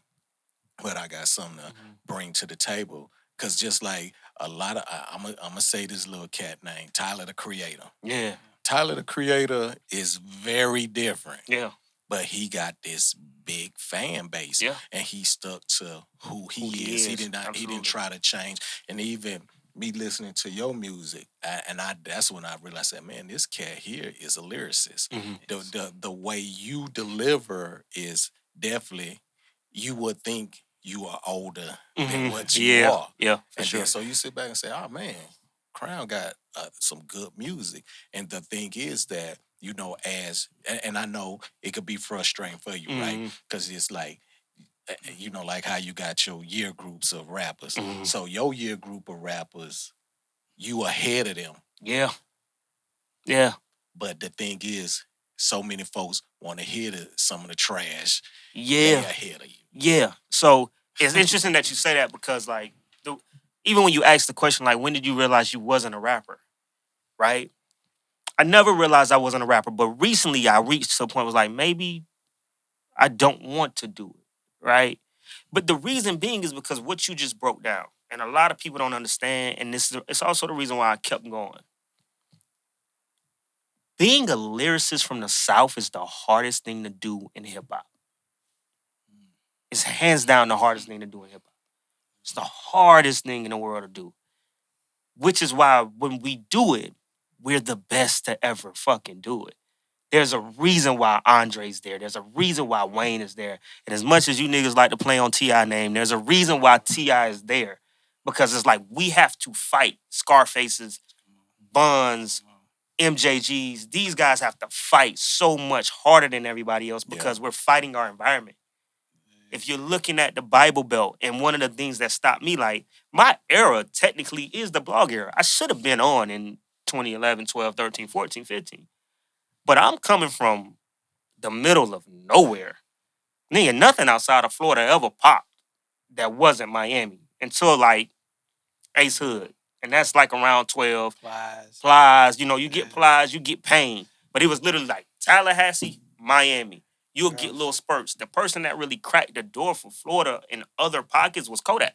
but I got something to bring to the table. Cause just like a lot of, I'm gonna say this little cat named Tyler the Creator. Yeah. Tyler the Creator is very different. Yeah. But he got this big fan base. Yeah. And he stuck to who he is. He didn't try to change. And even me listening to your music, that's when I realized that, man, this cat here is a lyricist. The way you deliver is definitely, you would think you are older than what you are. Yeah, and then so you sit back and say, oh man, C.R.O.W.N got some good music. And the thing is that, and I know it could be frustrating for you, right? Because it's like, like how you got your year groups of rappers. So your year group of rappers, you ahead of them. Yeah. Yeah. But the thing is, so many folks want to hear some of the trash. Yeah. They ahead of you. Yeah. So it's interesting that you say that, because like even when you ask the question, like, when did you realize you wasn't a rapper? Right? I never realized I wasn't a rapper, but recently I reached to a point was like, maybe I don't want to do it. Right? But the reason being is because what you just broke down, and a lot of people don't understand, and it's also the reason why I kept going. Being a lyricist from the South is the hardest thing to do in hip hop. It's hands down the hardest thing to do in hip hop. It's the hardest thing in the world to do. Which is why when we do it, we're the best to ever fucking do it. There's a reason why Andre's there. There's a reason why Wayne is there. And as much as you niggas like to play on T.I. name, there's a reason why T.I. is there. Because it's like we have to fight Scarfaces, Buns, MJGs. These guys have to fight so much harder than everybody else because we're fighting our environment. If you're looking at the Bible Belt, and one of the things that stopped me, like, my era technically is the blog era. I should have been on in 2011, 12, 13, 14, 15. But I'm coming from the middle of nowhere. Nigga, nothing outside of Florida ever popped. that wasn't Miami until like Ace Hood. And that's like around 12. Plies, you know, you get Plies, you get Pain. But it was literally like Tallahassee, Miami. You'll get little spurts. The person that really cracked the door for Florida and other pockets was Kodak.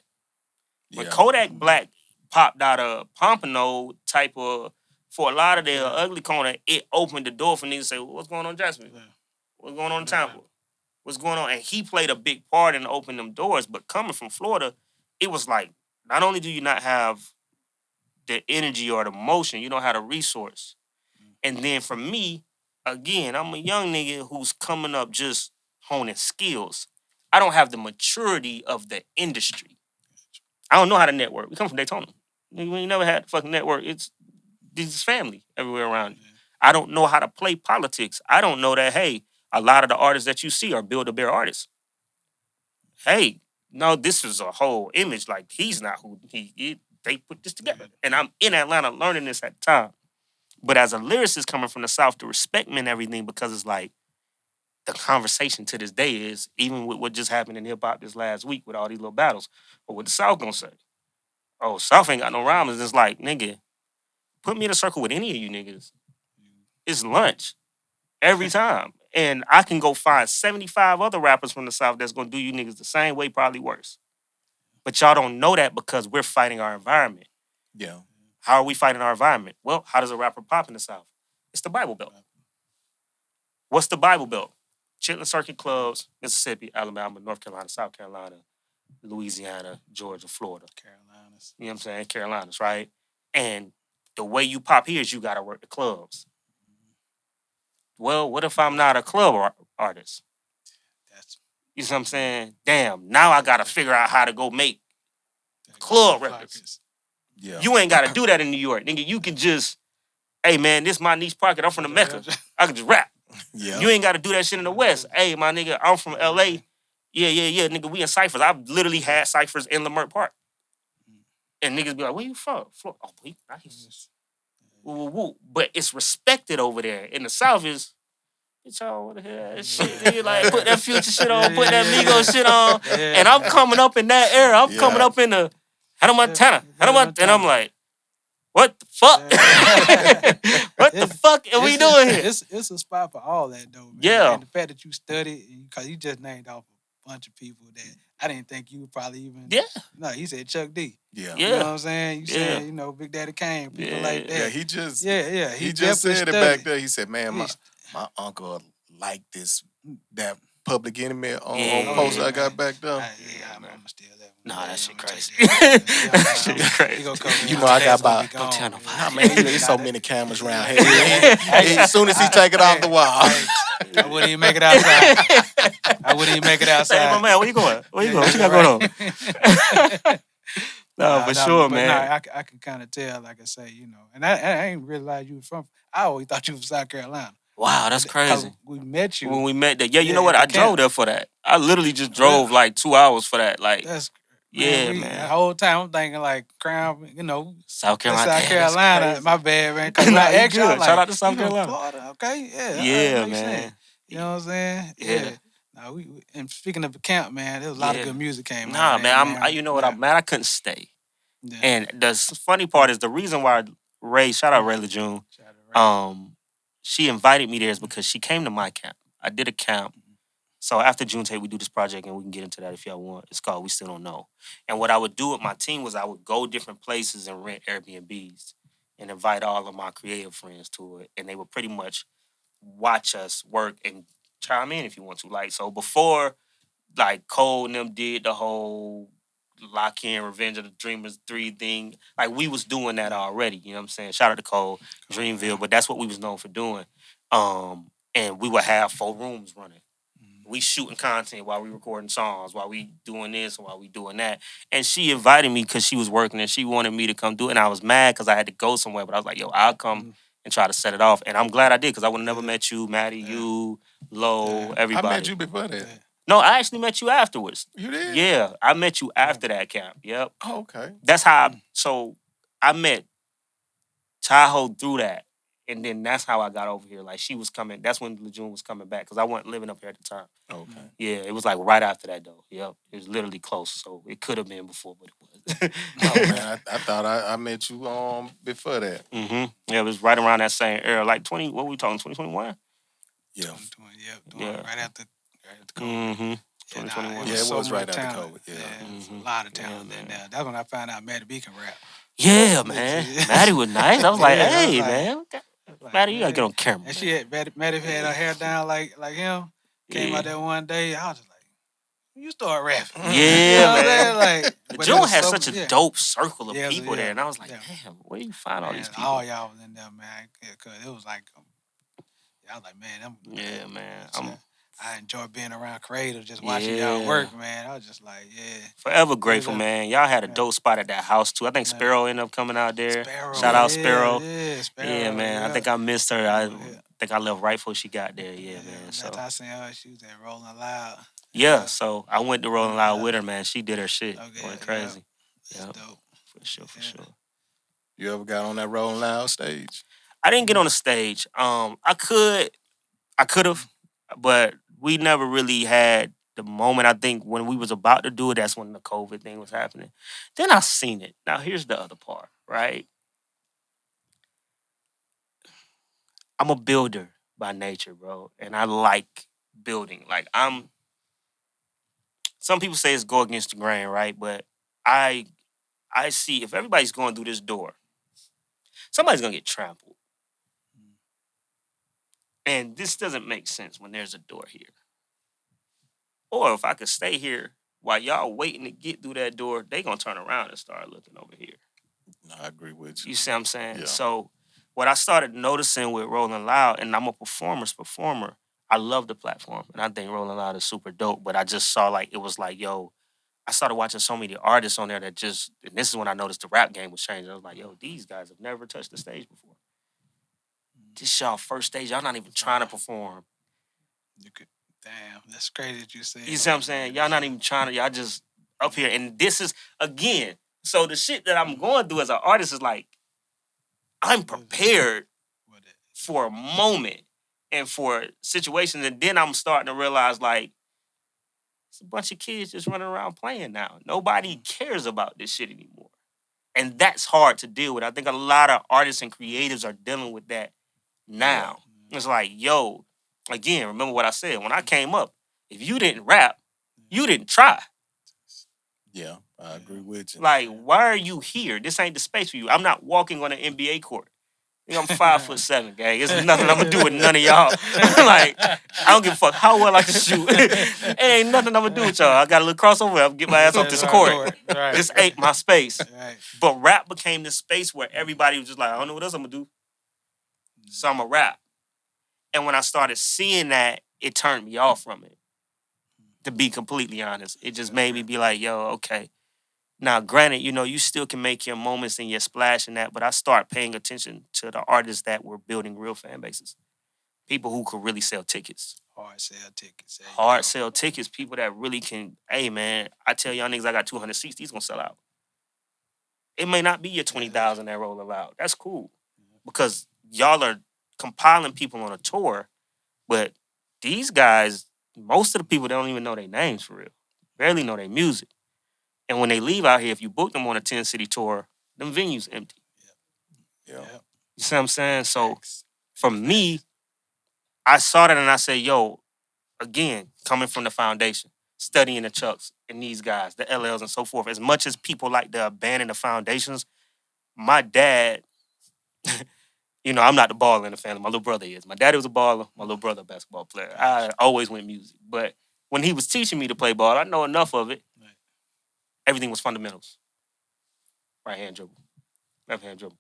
When Kodak Black popped out of Pompano type of Fort Lauderdale, Ugly Corner, it opened the door for niggas to say, well, what's going on in Jacksonville? What's going on in Tampa? What's going on? And he played a big part in opening them doors. But coming from Florida, it was like, not only do you not have the energy or the motion, you don't have the resource. And then for me, again, I'm a young nigga who's coming up just honing skills. I don't have the maturity of the industry. I don't know how to network. We come from Daytona. We never had a fucking network. It's family everywhere around you. I don't know how to play politics. I don't know that, hey, a lot of the artists that you see are Build-A-Bear artists. Hey, no, this is a whole image. Like, he's not who they put this together. And I'm in Atlanta learning this at the time. But as a lyricist coming from the South, the respect meant everything because it's like the conversation to this day is, even with what just happened in hip-hop this last week with all these little battles, but what the South gonna say? Oh, South ain't got no rhymes. It's like, nigga, put me in a circle with any of you niggas. It's lunch every time. And I can go find 75 other rappers from the South that's gonna do you niggas the same way, probably worse. But y'all don't know that because we're fighting our environment. Yeah. How are we fighting our environment? Well, how does a rapper pop in the South? It's the Bible Belt. What's the Bible Belt? Chitlin Circuit clubs, Mississippi, Alabama, North Carolina, South Carolina, Louisiana, Georgia, Florida. Carolinas. You know what I'm saying? Carolinas, right? And the way you pop here is you got to work the clubs. Well, what if I'm not a club artist? You know what I'm saying? Damn, now I got to figure out how to go make club records. Yeah. You ain't got to do that in New York. Nigga, you can just, hey, man, this my niche pocket. I'm from the Mecca. I can just rap. Yeah. You ain't got to do that shit in the West. Hey, my nigga, I'm from L.A. Yeah, nigga, we in ciphers. I've literally had ciphers in Leimert Park. And niggas be like, where you from? Florida. Oh, we nice. Woo, woo, woo. But it's respected over there. In the South is, bitch, y'all want to hear that shit. Nigga, like, put that Future shit on, put that Migos shit on. And I'm coming up in that era. I'm coming up in the Hannah Montana. And I'm like, what the fuck? What the fuck are we doing here? It's a spot for all that, though, man. Yeah. And the fact that you studied, because you just named off a bunch of people that I didn't think you would probably even. Yeah. No, he said Chuck D. Yeah. You know what I'm saying? You said, you know, Big Daddy Kane, people like that. Yeah, he just. Yeah. He just said it back there. He said, man, my uncle liked that Public Enemy on poster I got back there. I'm going to steal that one. Nah, that shit crazy. That shit crazy. You know, I got about, don't tell nobody. Nah, man, there's so many cameras around here. As soon as he take it off the wall. I wouldn't even make it outside. Say, my man, where you going? What you got going on? No, for sure, man. I can kind of tell, like I say, you know. And I ain't realized you were from, I always thought you were from South Carolina. Wow, that's crazy. We met you. When we met there. Yeah, you know what? I drove there for that. I literally just drove like 2 hours for that. Like, that's man. The whole time I'm thinking like Crown, you know. South Carolina. South Carolina. My bad, man. Nah, good. Shout out to South Carolina. Florida, okay? Yeah, man. You know what I'm saying? Yeah. Now, and speaking of the camp, man, there was a lot of good music came out. Nah, man, you know what? I'm mad I couldn't stay. Yeah. And the funny part is the reason why shout out Ray LeJune, she invited me there is because she came to my camp. I did a camp. So after June Tape, we do this project, and we can get into that if y'all want. It's called We Still Don't Know. And what I would do with my team was I would go different places and rent Airbnbs and invite all of my creative friends to it. And they would pretty much watch us work and chime in if you want to. Like, so before, like, Cole and them did the whole Lock In, Revenge of the Dreamers 3 thing, like, we was doing that already, you know what I'm saying? Shout out to Cole, Dreamville, but that's what we was known for doing. And we would have 4 rooms running. We shooting content while we recording songs, while we doing this, while we doing that. And she invited me because she was working and she wanted me to come do it. And I was mad because I had to go somewhere, but I was like, yo, I'll come and try to set it off. And I'm glad I did because I would have never met you, Maddie, you, Lo, everybody. I met you before that. No, I actually met you afterwards. You did? Yeah, I met you after that camp. Yep. Oh, okay. That's how so I met Tahoe through that. And then that's how I got over here. Like she was coming. That's when Lejeune was coming back because I wasn't living up here at the time. Okay. Yeah, it was like right after that though. Yep, it was literally close. So it could have been before, but it Oh was. man, I thought I met you before that. Yeah, it was right around that same era, like 20. What were we talking? 2021. Yeah. 2020, Yeah. right after COVID. 2021. Yeah, it so was right much after talent. COVID. Yeah. It's a lot of talent in there. That's when I found out Maddie B can rap. Yeah, man. Maddie was nice. I was like, Yeah, I was hey, like- man. Maddie, you gotta get on camera. And she had Maddie had her hair down like him. Came out there one day. I was just like, you start rapping. Yeah, You know what I'm man. saying? Like, but June it was had so- such a yeah. dope circle of Yeah, so, people there, yeah, and I was like, yeah. damn, where you find all Man, these people? all y'all was in there, man. Cause it was like, I was like, man, them. Yeah, man. I enjoy being around creators, just watching y'all work, man. I was just like, yeah. Forever grateful, Yeah. man. Y'all had a dope spot at that house too. I think Sparrow ended up coming out there. Shout out Sparrow. Yeah, Sparrow. Yeah, man. I think I missed her. I think I left right before she got there. Yeah, man. So I seen her, she was at Rolling Loud. yeah, so I went to Rolling Loud with her, man. She did her shit. Went crazy. That's dope. For sure. You ever got on that Rolling Loud stage? I didn't get on the stage. I could have, but we never really had the moment. I think when we was about to do it, that's when the COVID thing was happening. Then I seen it. Now here's the other part, right? I'm a builder by nature, bro, and I like building. Like some people say it's go against the grain, right? But I see if everybody's going through this door, somebody's gonna get trampled. And this doesn't make sense when there's a door here. Or if I could stay here while y'all waiting to get through that door, they gonna turn around and start looking over here. No, I agree with you. You see what I'm saying? Yeah. So what I started noticing with Rolling Loud, and I'm a performer, I love the platform. And I think Rolling Loud is super dope. But I just saw like, it was like, yo, I started watching so many artists on there that just, and this is when I noticed the rap game was changing. I was like, yo, these guys have never touched the stage before. This y'all first stage, y'all not even trying to perform. Damn, that's crazy that you said. You see what I'm saying? Y'all not even trying to, y'all just up here. And this is, again, so the shit that I'm going through as an artist is like, I'm prepared for a moment and for situations. And then I'm starting to realize like, it's a bunch of kids just running around playing now. Nobody cares about this shit anymore. And that's hard to deal with. I think a lot of artists and creatives are dealing with that now. Yeah. It's like, yo, again, remember what I said. When I came up, if you didn't rap, you didn't try. Yeah, I agree with you. Like, why are you here? This ain't the space for you. I'm not walking on an NBA court. I'm 5'7", gang. There's nothing I'm gonna do with none of y'all. Like, I don't give a fuck how well I can shoot. Ain't nothing I'm gonna do with y'all. I got a little crossover. I'll get my ass off this court. Right. This ain't my space. Right. But rap became this space where everybody was just like, I don't know what else I'm gonna do. So I'm a rap. And when I started seeing that, it turned me off from it. To be completely honest, it just made me be like, yo, okay. Now, granted, you still can make your moments and your splash and that, but I start paying attention to the artists that were building real fan bases. People who could really sell tickets. Hard sell tickets. Sell tickets. People that really can, hey, man, I tell y'all niggas I got 200 seats. These gonna sell out. It may not be your 20,000 that roll out. That's cool. Because y'all are compiling people on a tour, but these guys, most of the people, they don't even know their names for real. Barely know their music. And when they leave out here, if you book them on a 10-city tour, them venues empty. Yeah. You see what I'm saying? So for me, I saw that and I said, yo, again, coming from the foundation, studying the Chucks and these guys, the LLs and so forth, as much as people like to abandon the foundations, my dad, I'm not the baller in the family. My little brother is. My daddy was a baller. My little brother a basketball player. I always went music. But when he was teaching me to play ball, I know enough of it. Everything was fundamentals. Right hand dribble. Left hand dribble.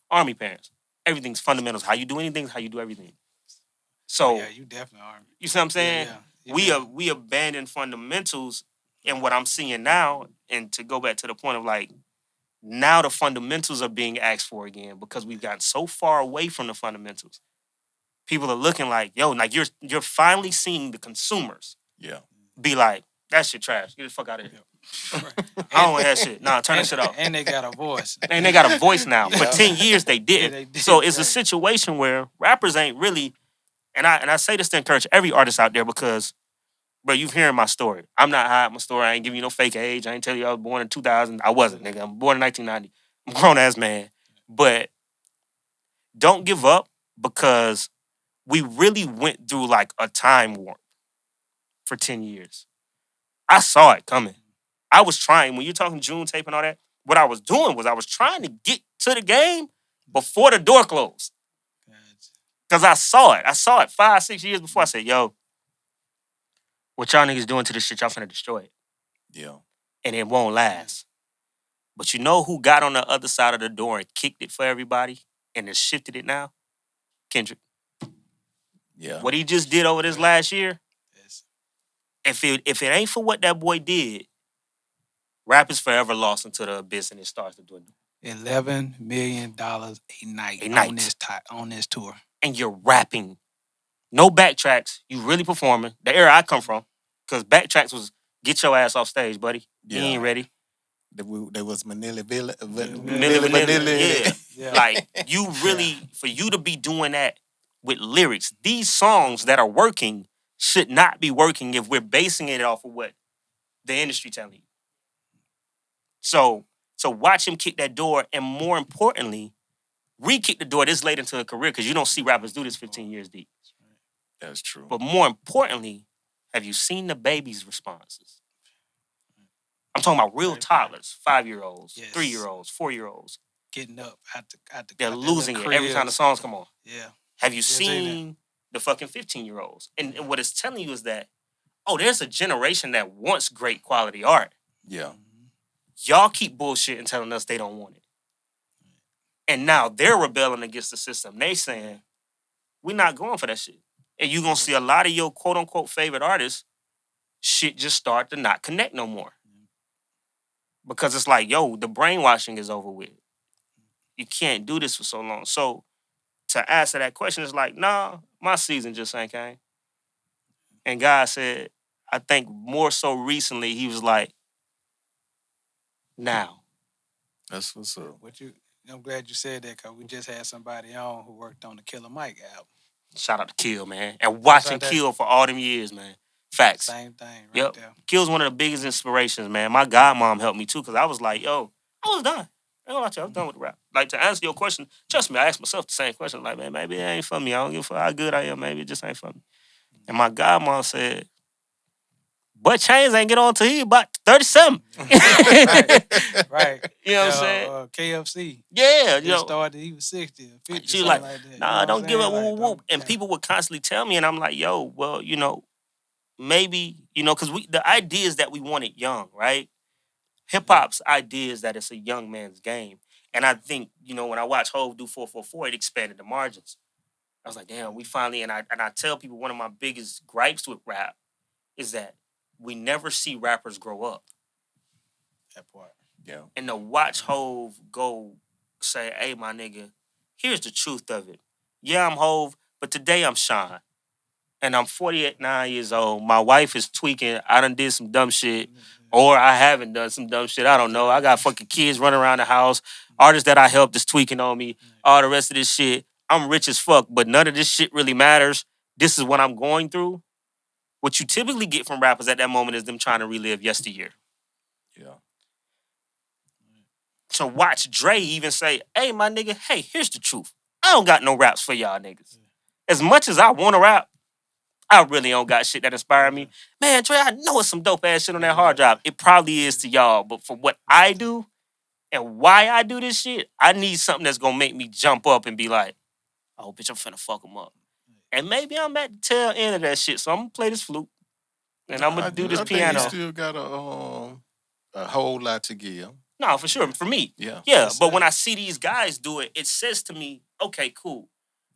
Army parents. Everything's fundamentals. How you do anything is how you do everything. So you definitely are. You see what I'm saying? Yeah. We abandon fundamentals, and what I'm seeing now, and to go back to the point of like, now the fundamentals are being asked for again because we've gotten so far away from the fundamentals. People are looking like, yo, like you're finally seeing the consumers. Yeah. Be like, That shit trash. Get the fuck out of here. Right. I don't want that shit. Nah, turn that shit off. And they got a voice. And they got a voice now. For Yeah. 10 years they didn't. they did, So it's a right. situation where rappers ain't really, and I say this to encourage every artist out there because, bro, you've hearing my story. I'm not hiding my story. I ain't giving you no fake age. I ain't tell you I was born in 2000. I wasn't, nigga. I'm born in 1990. I'm a grown ass man. But don't give up because we really went through like a time warp for 10 years. I saw it coming. I was trying, when you're talking June tape and all that, what I was doing was I was trying to get to the game before the door closed. Because I saw it. I saw it 5-6 years before. I said, yo, what y'all niggas doing to this shit, y'all finna destroy it. Yeah. And it won't last. But you know who got on the other side of the door and kicked it for everybody and has shifted it now? Kendrick. Yeah. What he just did over this last year, Yes. if it ain't for what that boy did, rap is forever lost into the abyss and it starts to dwindle. $11 million a night, A night. on this tour. And you're rapping. No backtracks. You really performing. The era I come from. Because backtracks was get your ass off stage, buddy. You Yeah. ain't ready. There was Manila Milli Vanilli. Vanilli, yeah. Yeah. Like, you really, for you to be doing that with lyrics, these songs that are working should not be working if we're basing it off of what the industry telling you. So watch him kick that door, and more importantly, re-kick the door this late into a career because you don't see rappers do this 15 years deep. That's true. But more importantly, have you seen the babies' responses? I'm talking about real toddlers, 5-year-olds, Yes. 3-year-olds, 4-year-olds. Getting up at the They're out their losing it little every time the cribs. songs come on. Yeah. Have you seen seen the fucking 15-year-olds? And what it's telling you is that, oh, there's a generation that wants great quality art. Yeah. Y'all keep bullshitting telling us they don't want it. And now they're rebelling against the system. They saying, we're not going for that shit. And you're going to see a lot of your quote-unquote favorite artists, shit just start to not connect no more. Because it's like, yo, the brainwashing is over with. You can't do this for so long. So to answer that question, it's like, nah, my season just ain't came. And God said, I think more so recently, he was like, now. That's what's up. I'm glad you said that because we just had somebody on who worked on the Killer Mike album. Shout out to Kill, man. And watching like that. Kill for all them years, man. Facts. Same thing right Yep. there. Kill's one of the biggest inspirations, man. My godmom helped me too, because I was like, yo, I was done. I ain't gonna lie to you, I was done with the rap. Like, to answer your question, trust me, I asked myself the same question. Like, man, maybe it ain't for me. I don't give a fuck how good I am. Maybe it just ain't for me. And my godmom said, but Chains ain't get on till he about 37. Right. You know what I'm saying? KFC. Yeah. You He know, started, he was 60 or 50. she was like, that. nah, You know don't what give I'm up. saying? Woo, Like, woo. don't- And yeah. people would constantly tell me, and I'm like, yo, well, maybe, because the ideas that we wanted young, right? Hip hop's idea is that it's a young man's game. And I think, when I watch Hove do 444, it expanded the margins. I was like, damn, we finally, and I tell people one of my biggest gripes with rap is that we never see rappers grow up. That part. Yeah. And to watch Hove go say, hey, my nigga, here's the truth of it. Yeah, I'm Hove, but today I'm Sean. And I'm 49 years old. My wife is tweaking. I done did some dumb shit. Or I haven't done some dumb shit. I don't know. I got fucking kids running around the house. Artists that I helped is tweaking on me. All the rest of this shit. I'm rich as fuck, but none of this shit really matters. This is what I'm going through. What you typically get from rappers at that moment is them trying to relive yesteryear. Yeah. So watch Dre even say, hey, my nigga, hey, here's the truth. I don't got no raps for y'all niggas. As much as I want to rap, I really don't got shit that inspired me. Man, Dre, I know it's some dope ass shit on that hard drive. It probably is to y'all, but for what I do and why I do this shit, I need something that's gonna make me jump up and be like, oh, bitch, I'm finna fuck them up. And maybe I'm at the tail end of that shit, so I'm gonna play this flute and I'm gonna do this I piano. think you still got a whole lot to give. No, for sure, for me. Yeah. Yeah, but when I see these guys do it, it says to me, okay, cool.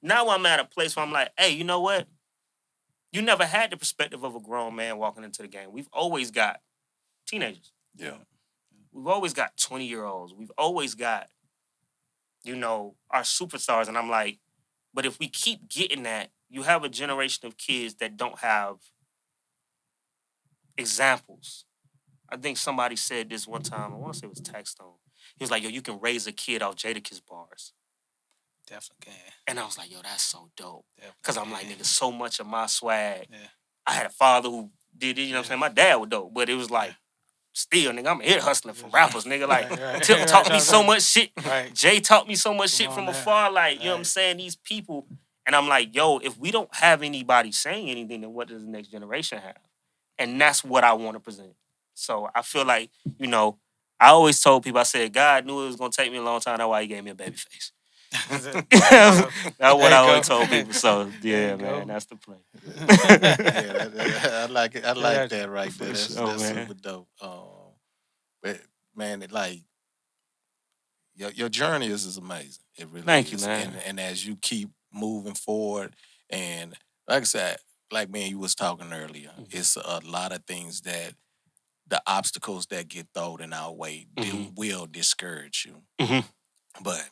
Now I'm at a place where I'm like, hey, you know what? You never had the perspective of a grown man walking into the game. We've always got teenagers. Yeah. We've always got 20-year-olds. We've always got, our superstars. And I'm like, but if we keep getting that, you have a generation of kids that don't have examples. I think somebody said this one time. I want to say it was Taxstone. He was like, yo, you can raise a kid off Jadakiss bars. Definitely can. And I was like, yo, that's so dope. Definitely Because I'm like, nigga, so much of my swag. Yeah. I had a father who did it, you know what I'm saying? My dad was dope. But it was like, Yeah. still, nigga, I'm here hustling for rappers, nigga. Like, Right, Tip right, taught me right, so right. much shit. Right. Jay taught me so much Come shit on from now. afar. Like, you know what I'm Right. saying? These people. And I'm like, yo, if we don't have anybody saying anything, then what does the next generation have? And that's what I want to present. So I feel like, you know, I always told people, I said, God knew it was going to take me a long time. That's why he gave me a baby face. That's what I always told people. So, yeah, man, that's the play. Yeah, I like it. I like that right there. That's man. super dope. But man, it like your journey is amazing. It really Thank you, is. man. And as you keep moving forward, and like I said, like me and you was talking earlier, it's a lot of things that the obstacles that get thrown in our way will discourage you. But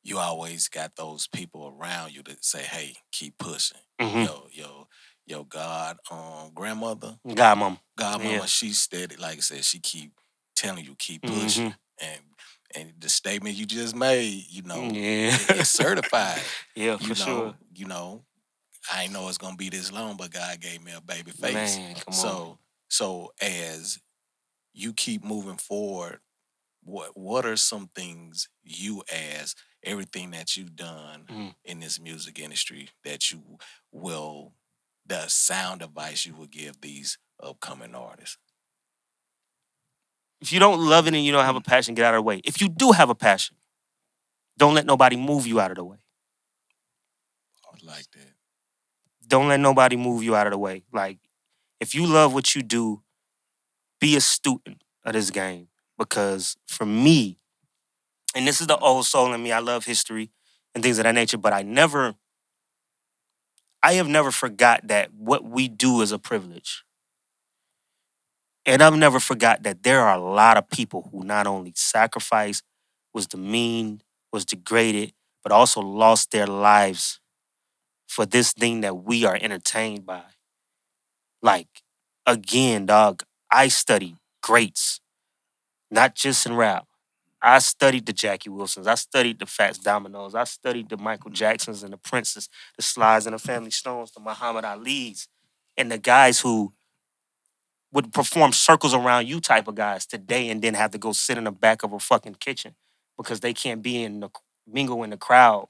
you always got those people around you that say, "Hey, keep pushing." Yo, grandmother, Godmama, she steady. Like I said, she keep telling you, keep pushing, and the statement you just made, it's certified. Yeah, for sure. I know it's gonna be this long, but God gave me a baby face. Man, come on. So as you keep moving forward, what are some things you, as everything that you've done in this music industry, that you will, the sound advice you will give these upcoming artists? If you don't love it and you don't have a passion, get out of the way. If you do have a passion, don't let nobody move you out of the way. I like that. Don't let nobody move you out of the way. Like, if you love what you do, be a student of this game. Because for me, and this is the old soul in me, I love history and things of that nature, but I have never forgot that what we do is a privilege. And I've never forgot that there are a lot of people who not only sacrificed, was demeaned, was degraded, but also lost their lives for this thing that we are entertained by. Like, again, dog, I studied greats, not just in rap. I studied the Jackie Wilsons. I studied the Fats Dominoes. I studied the Michael Jacksons and the Princes, the Slides and the Family Stones, the Muhammad Ali's, and the guys who would perform circles around you type of guys today and then have to go sit in the back of a fucking kitchen because they can't be in the mingle in the crowd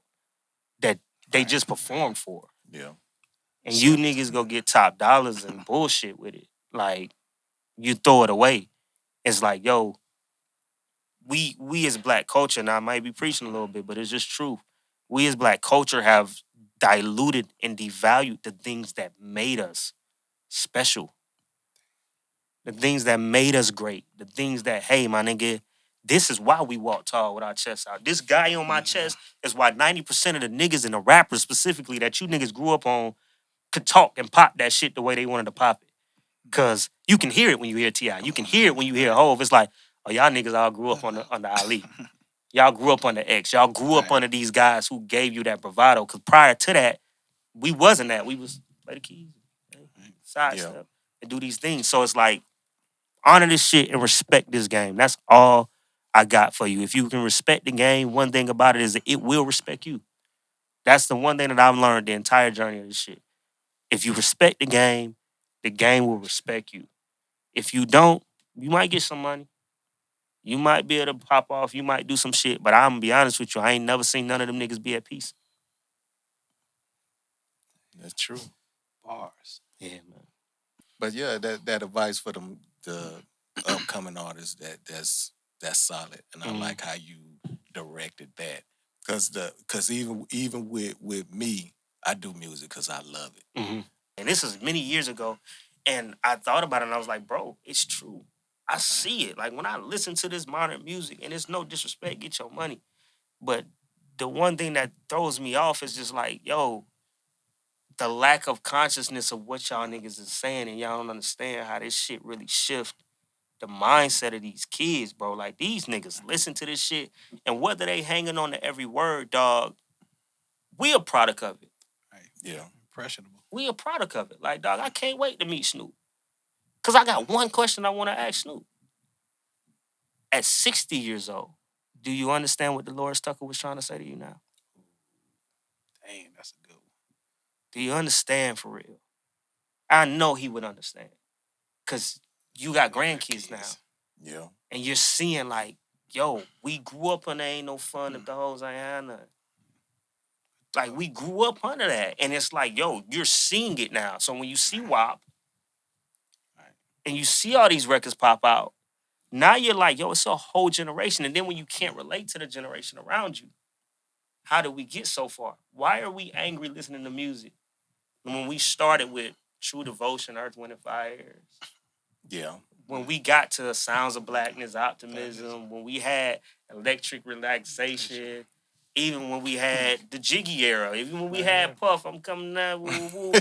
that they just performed for. Yeah. And you niggas go get top dollars and bullshit with it. Like, you throw it away. It's like, yo, we as black culture, now I might be preaching a little bit, but it's just true. We as black culture have diluted and devalued the things that made us special. The things that made us great. The things that, hey, my nigga, this is why we walk tall with our chests out. This guy on my chest is why 90% of the niggas and the rappers specifically that you niggas grew up on could talk and pop that shit the way they wanted to pop it. Cause you can hear it when you hear T.I. You can hear it when you hear Hove. It's like, oh, y'all niggas all grew up on the Ali. Y'all grew up under X. Y'all grew up under these guys who gave you that bravado. Cause prior to that, we wasn't that. We was play the keys, sidestep, and do these things. So it's like, honor this shit and respect this game. That's all I got for you. If you can respect the game, one thing about it is that it will respect you. That's the one thing that I've learned the entire journey of this shit. If you respect the game will respect you. If you don't, you might get some money. You might be able to pop off. You might do some shit. But I'm going to be honest with you, I ain't never seen none of them niggas be at peace. That's true. Bars. Yeah, man. But yeah, that advice for the upcoming artists, that's solid, and I like how you directed that, because even with me, I do music because I love it. And this is many years ago, and I thought about it and I was like, bro, it's true. I see it. Like, when I listen to this modern music, and it's no disrespect, get your money. But the one thing that throws me off is just like, yo, the lack of consciousness of what y'all niggas is saying, and y'all don't understand how this shit really shift the mindset of these kids, bro. Like, these niggas listen to this shit, and whether they hanging on to every word, dog, we a product of it. Right. Yeah. Impressionable. We a product of it. Like, dog, I can't wait to meet Snoop. Because I got one question I want to ask Snoop. At 60 years old, do you understand what Dolores Tucker was trying to say to you now? Damn, that's a good one. Do you understand for real? I know he would understand. Because you got grandkids now. Yeah. And you're seeing like, yo, we grew up on there ain't no fun if the hoes ain't had none. Like, we grew up under that. And it's like, yo, you're seeing it now. So when you see WAP and you see all these records pop out, now you're like, yo, it's a whole generation. And then when you can't relate to the generation around you, how did we get so far? Why are we angry listening to music? When we started with True Devotion, Earth, Wind, and Fire. Yeah. When we got to Sounds of Blackness, Optimism, when we had Electric Relaxation, even when we had the Jiggy era, even when we had Puff, I'm coming now, woo, woo.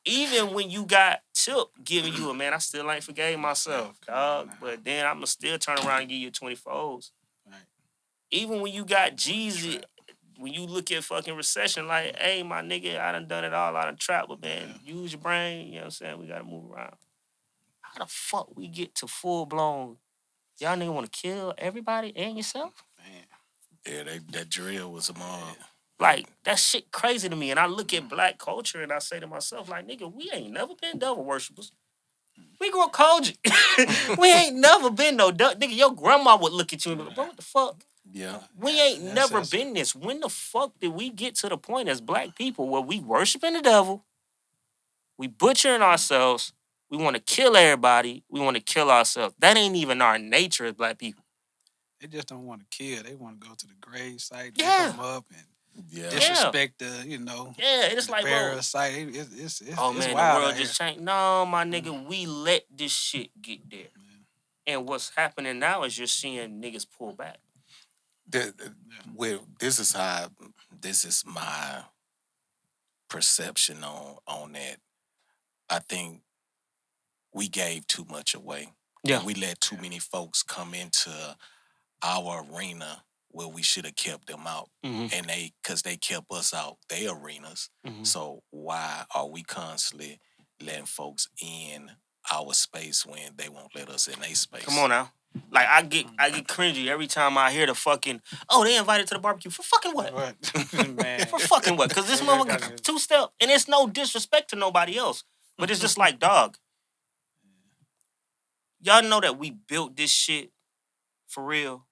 Even when you got Tip giving you a man, I still ain't forgave myself, dog. But then I'm going to still turn around and give you 24s. Right. Even when you got Jeezy, when you look at fucking Recession, like, hey, my nigga, I done it all. I done trapped, but man, use your brain. You know what I'm saying? We got to move around. How the fuck we get to full-blown, y'all nigga want to kill everybody and yourself? Man. Yeah, that drill was a mob. Like, that shit crazy to me. And I look at black culture and I say to myself, like, nigga, we ain't never been devil worshipers. We grew up Kojic. We ain't never been no nigga. Your grandma would look at you and be like, bro, what the fuck? Yeah. We ain't never been this. When the fuck did we get to the point as black people where we worshiping the devil, we butchering ourselves, we want to kill everybody, we want to kill ourselves? That ain't even our nature as black people. They just don't want to kill. They want to go to the grave site, Yeah. lift them up, and disrespect the, it's like, burial bro, site. It's oh it's man, wild the world out just here. changed. No, my nigga, we let this shit get there. And what's happening now is you're seeing niggas pull back. This is my perception on that. I think we gave too much away. Yeah. We let too many folks come into our arena where we should have kept them out. Mm-hmm. And because they kept us out their arenas. Mm-hmm. So why are we constantly letting folks in our space when they won't let us in their space? Come on now. Like, I get cringy every time I hear the fucking, oh, they invited to the barbecue. For fucking what? Man. For fucking what? Because this motherfucker two-step. And it's no disrespect to nobody else. But it's just like, dog, y'all know that we built this shit for real.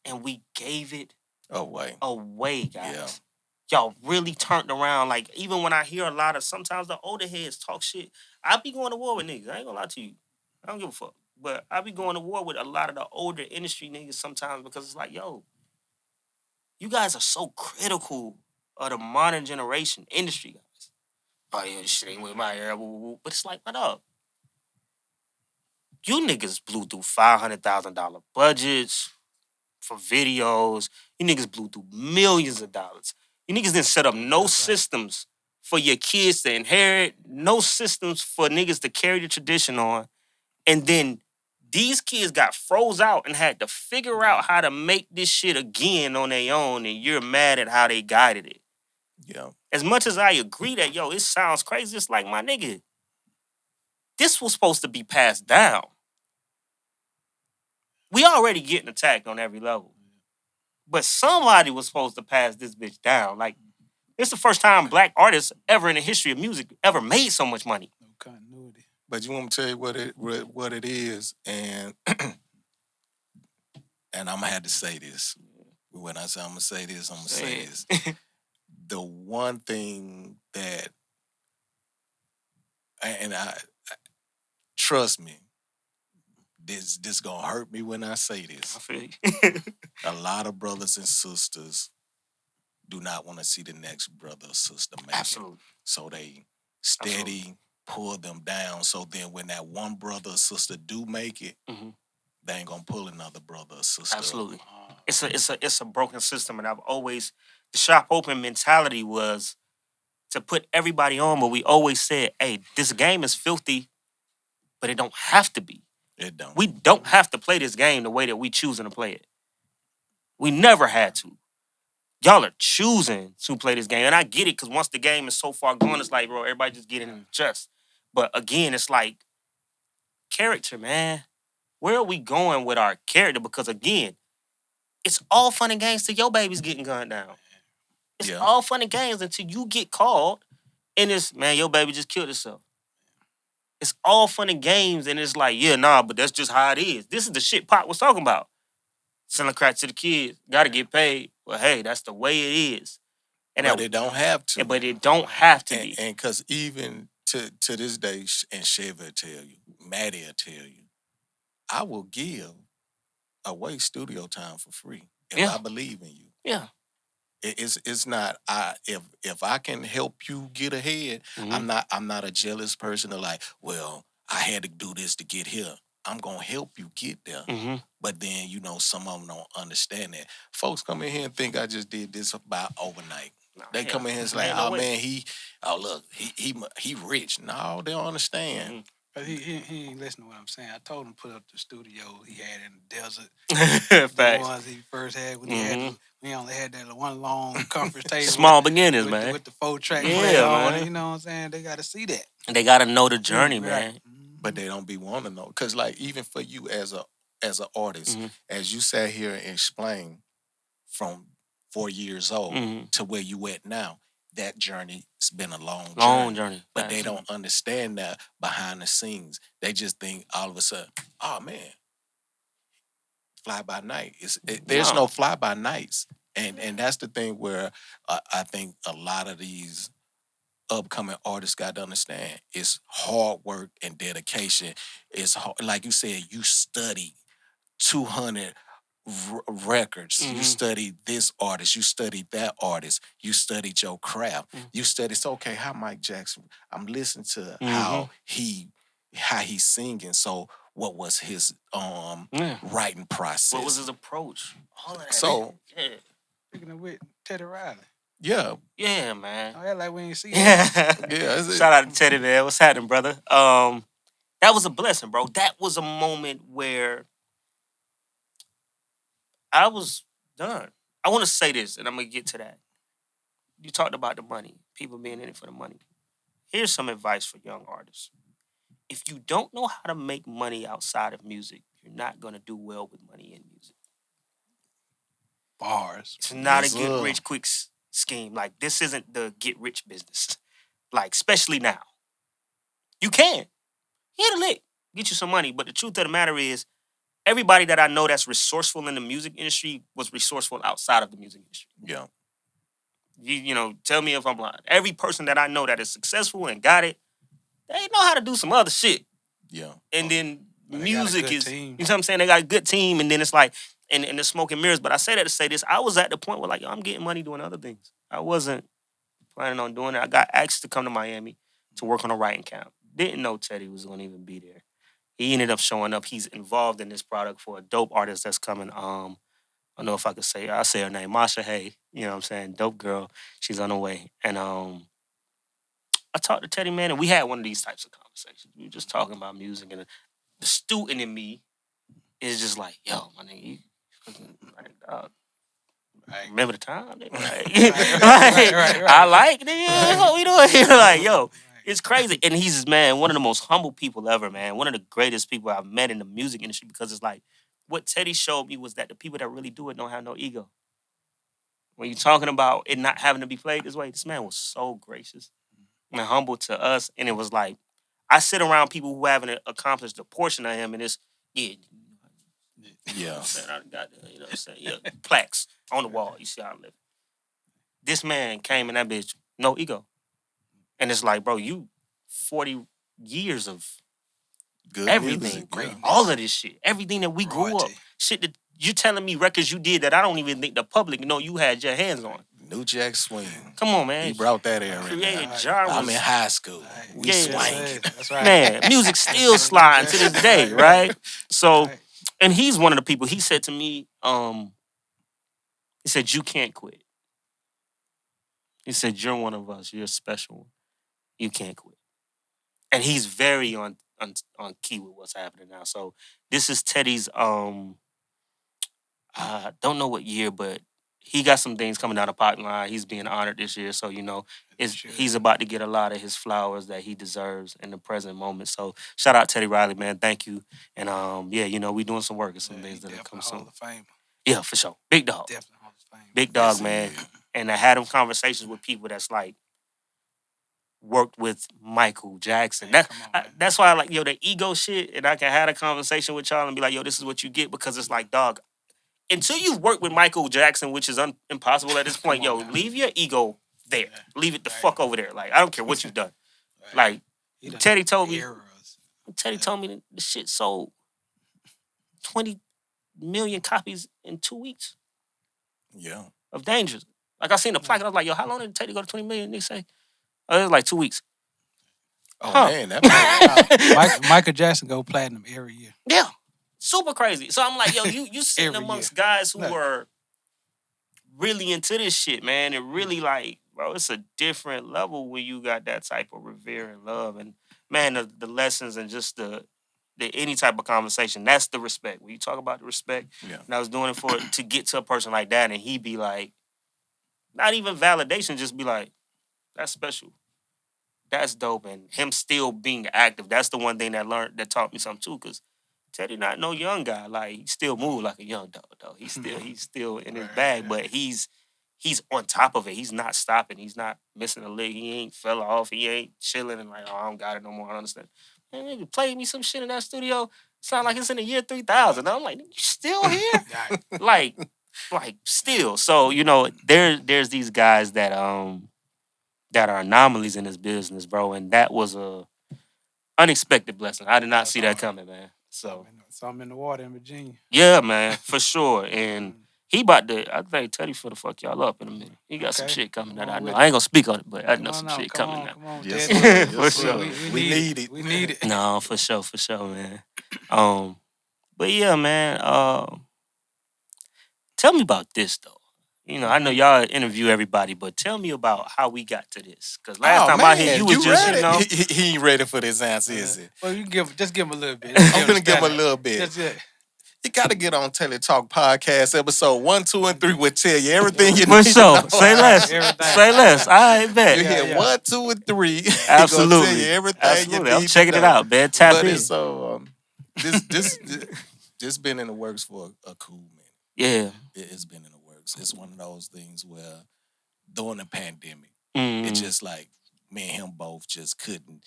And we gave it away, guys. Yeah. Y'all really turned around. Like, even when I hear a lot of, sometimes the older heads talk shit, I be going to war with niggas. I ain't gonna lie to you. I don't give a fuck. But I be going to war with a lot of the older industry niggas sometimes because it's like, yo, you guys are so critical of the modern generation industry, guys. Oh, yeah, this shit ain't with my era. But it's like, what up? You niggas blew through $500,000 budgets for videos. You niggas blew through millions of dollars. You niggas didn't set up no systems for your kids to inherit, no systems for niggas to carry the tradition on. And then these kids got froze out and had to figure out how to make this shit again on their own, and you're mad at how they guided it. Yeah. As much as I agree that, yo, it sounds crazy, it's like, my nigga, this was supposed to be passed down. We already getting attacked on every level. But somebody was supposed to pass this bitch down. Like, it's the first time black artists ever in the history of music ever made so much money. No continuity. But you want me to tell you what it is, and and I'm gonna have to say this. When I say I'm gonna say this, I'm gonna say this. The one thing that, and I trust me, this gonna hurt me when I say this. I feel you. A lot of brothers and sisters do not want to see the next brother or sister make Absolutely. it. So they steady pull them down. So then when that one brother or sister do make it, they ain't gonna pull another brother or sister. Absolutely. It's a broken system, and I've always, the shop open mentality was to put everybody on, but we always said, hey, this game is filthy, but it don't have to be. It don't. We don't have to play this game the way that we choosing to play it. We never had to. Y'all are choosing to play this game. And I get it, because once the game is so far gone, it's like, bro, everybody just get in the chest. But again, it's like, character, man. Where are we going with our character? Because again, it's all fun and games till your baby's getting gunned down. It's all fun and games until you get called and it's, man, your baby just killed herself. It's all fun and games and it's like, yeah, nah, but that's just how it is. This is the shit Pop was talking about. Selling crack to the kids, gotta get paid. Well, hey, that's the way it is. And but it don't have to. But it don't have to be. And because even to this day, and Chevy will tell you, Maddie will tell you, I will give away studio time for free if I believe in you. Yeah. It's not if I can help you get ahead, I'm not a jealous person to like, well, I had to do this to get here. I'm gonna help you get there. But then, some of them don't understand that. Folks come in here and think I just did this about overnight. No, they come in here and it's like, oh man, he rich. No, they don't understand. But he ain't listening to what I'm saying. I told him to put up the studio he had in the desert. The ones he first had when we only had that one long conference table. Small beginners, man. With the 4-track player on it, you know what I'm saying? They got to see that. And they got to know the journey, man. But they don't be wanting to know. Because like even for you as an artist, as you sat here and explained from 4 years old to where you at now, that journey's been a long journey. But they don't understand that behind the scenes. They just think all of a sudden, oh man, fly by night. There's no fly by nights. And that's the thing where I think a lot of these upcoming artists got to understand. It's hard work and dedication. It's hard, like you said, you study 200 records. You studied this artist. You studied that artist. You studied your craft. You studied, so okay, how Mike Jackson, I'm listening to how he's singing. So what was his writing process? What was his approach? All of that. So, Speaking of which, Teddy Riley. Yeah. Yeah, man. Oh, yeah, like we ain't see that. Yeah. Shout out to Teddy, man. What's happening, brother? That was a blessing, bro. That was a moment where I was done. I want to say this, and I'm going to get to that. You talked about the money, people being in it for the money. Here's some advice for young artists. If you don't know how to make money outside of music, you're not going to do well with money in music. Bars. It's not a get rich quick scheme. Like, this isn't the get rich business. Like, especially now. You can. Hit a lick. Get you some money. But the truth of the matter is, everybody that I know that's resourceful in the music industry was resourceful outside of the music industry. Yeah. You know, tell me if I'm lying. Every person that I know that is successful and got it, they know how to do some other shit. Yeah. And then music is, you know what I'm saying? They got a good team, and then it's like, and the smoke and mirrors. But I say that to say this. I was at the point where, like, yo, I'm getting money doing other things. I wasn't planning on doing it. I got asked to come to Miami to work on a writing camp. Didn't know Teddy was going to even be there. He ended up showing up. He's involved in this product for a dope artist that's coming. I don't know if I could say, I'll say her name, Masha Hay. You know what I'm saying? Dope girl. She's on her way. And I talked to Teddy, man, and we had one of these types of conversations. We were just talking about music, and the student in me is just like, yo, my nigga, you remember the time? Right. I like, nigga, what we doing? Like, yo, it's crazy. And he's, man, one of the most humble people ever, man. One of the greatest people I've met in the music industry, because it's like, what Teddy showed me was that the people that really do it don't have no ego. When you're talking about it not having to be played this way, this man was so gracious and humble to us. And it was like, I sit around people who haven't accomplished a portion of him, and it's, yeah. You know what I'm saying? Yeah, plaques on the wall. You see how I live. This man came in that bitch, no ego. And it's like, bro, you 40 years of good everything. Music, all of this shit. Everything that we grew up. Shit that you're telling me records you did that I don't even think the public know you had your hands on. New Jack Swing. Come on, man. He brought that era. Created genres. I'm in high school. We swang. That's right. Man, music still sliding to this day, right? So, and he's one of the people, he said to me, he said, you can't quit. He said, you're one of us. You're a special one. You can't quit. And he's very on key with what's happening now. So this is Teddy's, I don't know what year, but he got some things coming down the pipeline. He's being honored this year, so he's about to get a lot of his flowers that he deserves in the present moment. So shout out Teddy Riley, man. Thank you. And we doing some work and some things that'll come soon. Hall of Fame. Yeah, for sure. Big dog. Definitely Hall of Fame. Big dog, man. And I had them conversations with people that's like worked with Michael Jackson. That's why I like, the ego shit, and I can have a conversation with y'all and be like, yo, this is what you get, because it's like, dog, until you've worked with Michael Jackson, which is impossible at this point, leave your ego there. Leave it the fuck over there. Like, I don't care what you've done. Like, Teddy told me the shit sold 20 million copies in 2 weeks. Yeah. Of Dangerous. Like, I seen the plaque, and I was like, yo, how long did it take to go to 20 million? They say, it was like 2 weeks. Oh, man. That Michael Jackson go platinum every year. Yeah. Super crazy. So I'm like, yo, you sitting amongst guys who were really into this shit, man. And really like, bro, it's a different level when you got that type of revere and love. And man, the lessons and just the any type of conversation, that's the respect. When you talk about the respect, and I was doing it to get to a person like that, and he be like, not even validation, just be like, that's special. That's dope. And him still being active, that's the one thing that taught me something too, because Teddy not no young guy. Like, he still move like a young dog, though. He's still in his bag, but he's on top of it. He's not stopping. He's not missing a lick. He ain't fell off. He ain't chilling and like, oh, I don't got it no more. I don't understand. Man, nigga played me some shit in that studio. Sound like it's in the year 3000. I'm like, you still here? like still. So, there's these guys that are anomalies in this business, bro. And that was a unexpected blessing. I did not see that coming, man. So something in the water in Virginia. Yeah, man, for sure. And he about to, I think Teddy finna fuck y'all up in a minute. He got some shit coming that I know. I ain't gonna speak on it, but I know some shit coming now. Come on, yes, for sure. We need it. We need it. No, for sure, man. But yeah, man. Tell me about this though. I know y'all interview everybody, but tell me about how we got to this. Because last time I hear you was just, He ain't ready for this answer, is it? Well, you give him a little bit. I'm gonna give him a little bit. That's it. You gotta get on Tailor Talk Podcast episode 1, 2, and 3 will tell you everything you need. For sure. Say less. Say less. I bet. You hear 1, 2, and 3. Absolutely. Gonna tell you everything you need. I'm checking it out, man. Tap in. So this been in the works for a cool minute. Yeah. It's been in the works. It's one of those things where during the pandemic, it's just like me and him both just couldn't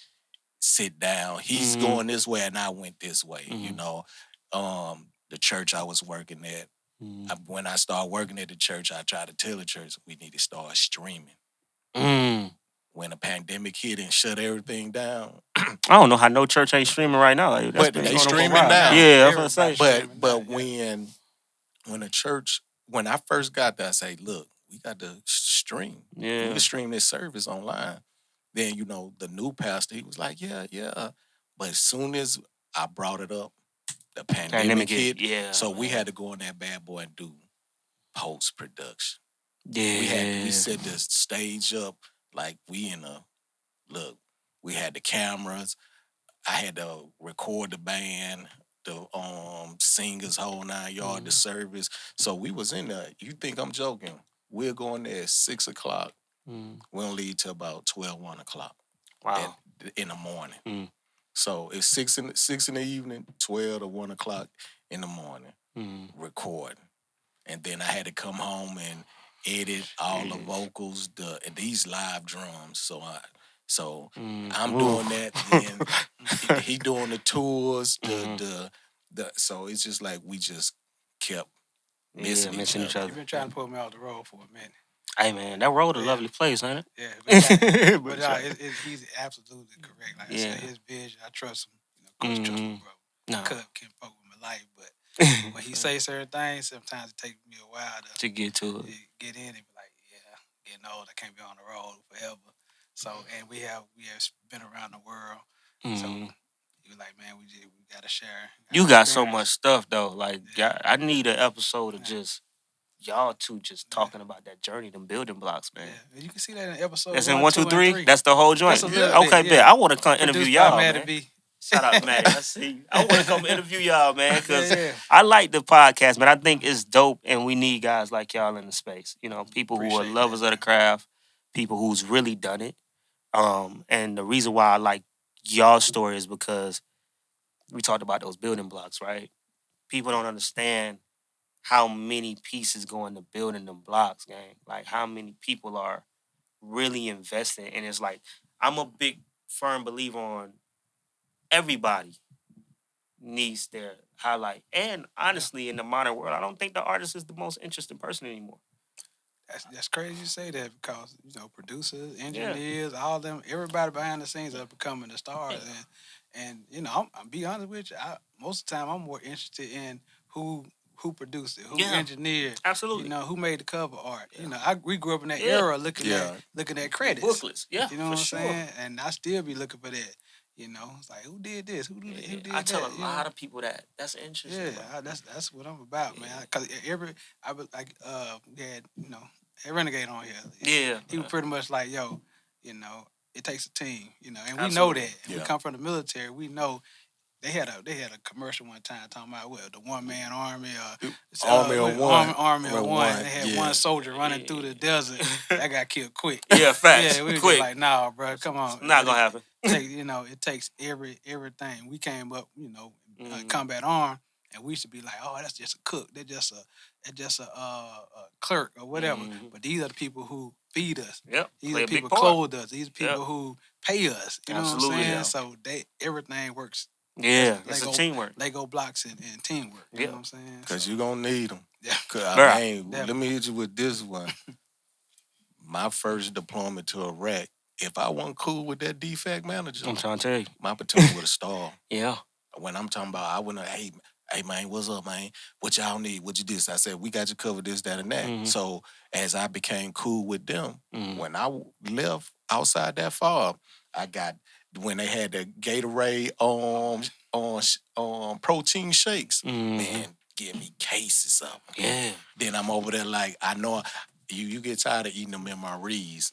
sit down. He's going this way and I went this way. The church I was working at, when I started working at the church, I tried to tell the church we need to start streaming. When the pandemic hit and shut everything down. I don't know how no church ain't streaming right now. Like, but they streaming now. Yeah, I was gonna say. But when a church, when I first got there, I say, look, we got to stream. Yeah. We can stream this service online. Then, the new pastor, he was like, yeah. But as soon as I brought it up, the pandemic hit. Yeah. So we had to go in that bad boy and do post-production. Yeah. We set the stage up like we we had the cameras. I had to record the band, the singers, whole 9 yards, the service. So we was in there. You think I'm joking? We're going there at 6 o'clock. We don't leave till about 12, 1 o'clock. Wow. In the morning. So it's 6 in the evening, 12 to 1 o'clock in the morning, recording. And then I had to come home and edit all the vocals, and these live drums. So I'm doing that. And he doing the tours, so it's just like we just kept missing each other. You've been trying to put me off the road for a minute. Hey, man, that road a lovely place, ain't it? Yeah. But he's absolutely correct. Like I said, his vision, I trust him. Coach trust him, bro. No. Can't fuck with my life, but when he say certain things, sometimes it takes me a while to get to it. Get in and be like, getting old, I can't be on the road forever. So, and we have been around the world. So he was like, man, we gotta share. You got so much stuff though. Like, I need an episode of just y'all two just talking about that journey, them building blocks, man. Yeah. You can see that in episode. That's in 1, 2, 3. That's the whole joint. Okay, bet. I want to come interview y'all, man. Shout out, Maddie. I see you. I want to come interview y'all, man, because I like the podcast, man. I think it's dope, and we need guys like y'all in the space. You know, people who are lovers of the craft, people who's really done it. And the reason why I like y'all's story is because we talked about those building blocks, right? People don't understand how many pieces go into building them blocks, gang. Like how many people are really investing. And it's like, I'm a big firm believer on everybody needs their highlight. And honestly, in the modern world, I don't think the artist is the most interesting person anymore. That's crazy you say that because producers, engineers, all them, everybody behind the scenes are becoming the stars, and I'm be honest with you, most of the time I'm more interested in who produced it, who engineered, absolutely, who made the cover art. We grew up in that era looking at credits, booklets, you know what I'm saying, and I still be looking for that. It's like who did this? Who did that? I tell a lot of people that. That's interesting. Yeah, that's what I'm about, man. Because I was like, we had a Renegade on here. Yeah, he was pretty much like, yo, it takes a team, and we know that. And we come from the military. We know they had a commercial one time talking about the 1-man army Army of one. Army of one. They had one soldier running through the desert that got killed quick. Yeah, facts. Yeah, we were quick. just like, nah, bro, come on. It's not gonna happen. It takes everything. We came up, combat arm, and we should be like, oh, that's just a cook. They're just a clerk or whatever. Mm-hmm. But these are the people who feed us. Yep. These are the people who clothe us. These are people who pay us. You know Absolutely, what I'm saying? Yeah. So everything works. Yeah, it's a teamwork. Lego blocks and teamwork. You know what I'm saying? Because you're going to need them. Yeah. Let me hit you with this one. My first deployment to Iraq, if I wasn't cool with that defect manager, I'm trying to tell you, my platoon would have stalled. Yeah. When I'm talking about, I wouldn't have, hey, man, what's up, man? What y'all need? What you this? I said, we got you covered this, that, and that. Mm-hmm. So as I became cool with them, when I left outside that farm, I got, when they had the Gatorade on protein shakes, man, give me cases of them. Yeah. Then I'm over there like, I know you get tired of eating them MREs.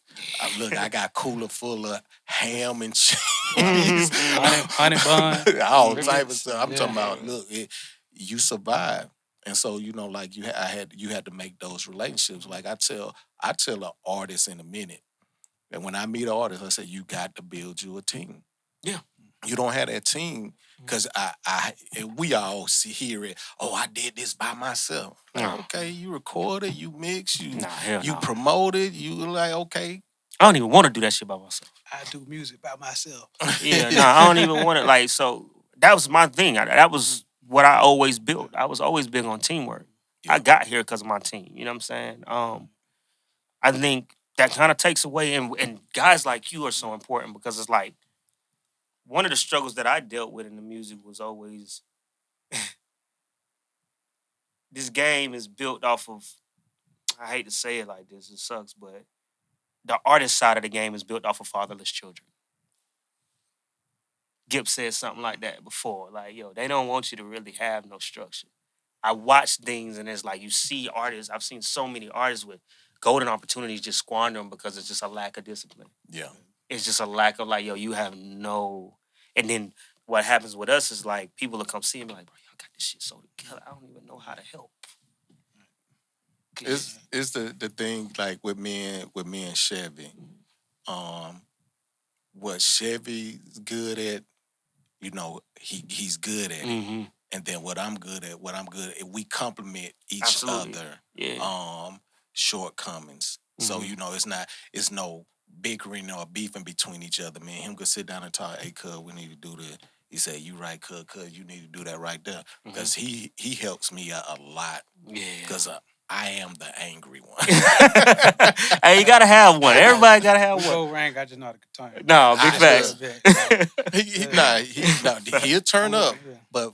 Look, I got cooler full of ham and cheese. Honey bun. All type of stuff. I'm talking about, look, you survive. And so, like you had to make those relationships. Like I tell an artist in a minute, and when I meet an artist, I say, you got to build you a team. Yeah. You don't have that team because we all hear it. Oh, I did this by myself. Like, okay, you recorded, you mixed, you promoted. You like, okay. I don't even want to do that shit by myself. I do music by myself. Yeah, I don't even want to. Like, so that was my thing. That was what I always built. I was always big on teamwork. Yeah. I got here because of my team. You know what I'm saying? I think that kind of takes away, and guys like you are so important because it's like, one of the struggles that I dealt with in the music was always this game is built off of, I hate to say it like this, it sucks, but the artist side of the game is built off of fatherless children. Gibbs said something like that before. Like, yo, they don't want you to really have no structure. I watch things and it's like you see artists, I've seen so many artists with golden opportunities just squander them because it's just a lack of discipline. Yeah. It's just a lack of like, yo, you have no... And then what happens with us is like people will come see me like, bro, y'all got this shit so together. I don't even know how to help. It's the thing like with me and Chevy. What Chevy's good at, he's good at it. And then what I'm good at, we complement each other. Yeah. Shortcomings. So it's no bickering or beefing between each other. Me and him could sit down and talk. Hey, cuz, we need to do this. He said, "You right, cuz, you need to do that right there." Because he helps me out a lot. Yeah. Because I am the angry one. Hey, you gotta have one. Everybody gotta have one. Rank, I just know how to guitar. No, big facts. He'll turn up, but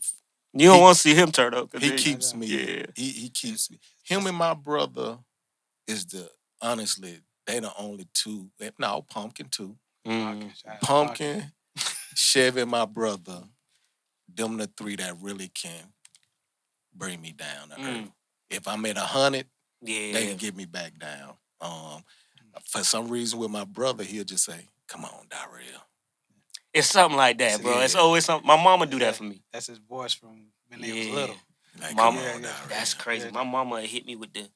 you don't want to see him turn up. He keeps me. Yeah. He keeps me. Him and my brother is honestly, they the only two. No, Pumpkin too. Pumpkin, Chevy, and my brother. Them the three that really can bring me down to earth. If I'm at 100, they can get me back down. For some reason with my brother, he'll just say, "Come on, Darrell." It's something like that, bro. It's always something. My mama do that for me. That's his voice from when they was little. Like, Mama, come on, that's crazy. Yeah. My mama hit me with the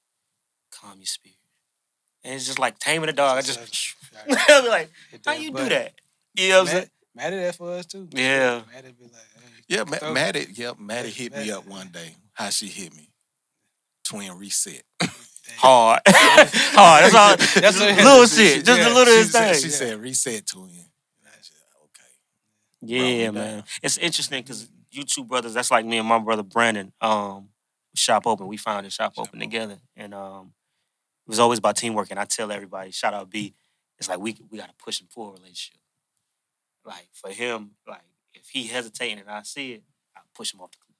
calm your spirit. And it's just like taming a dog. I just I'll be like, how you do that? You know what I'm saying? Maddie that for us too. Yeah. Maddie be like, hey. Yeah, Maddie hit me up one day. How she hit me? Twin reset. Hard. Hard. That's all. That's little shit. Just the littlest thing. She said reset twin. I said, okay. Yeah, man. It's interesting because you two brothers, that's like me and my brother Brandon. C.R.O.W.N. We founded C.R.O.W.N together. And it was always about teamwork. And I tell everybody, shout out B, it's like we gotta push and pull a relationship. Like for him, like if he hesitating and I see it, I push him off the cliff.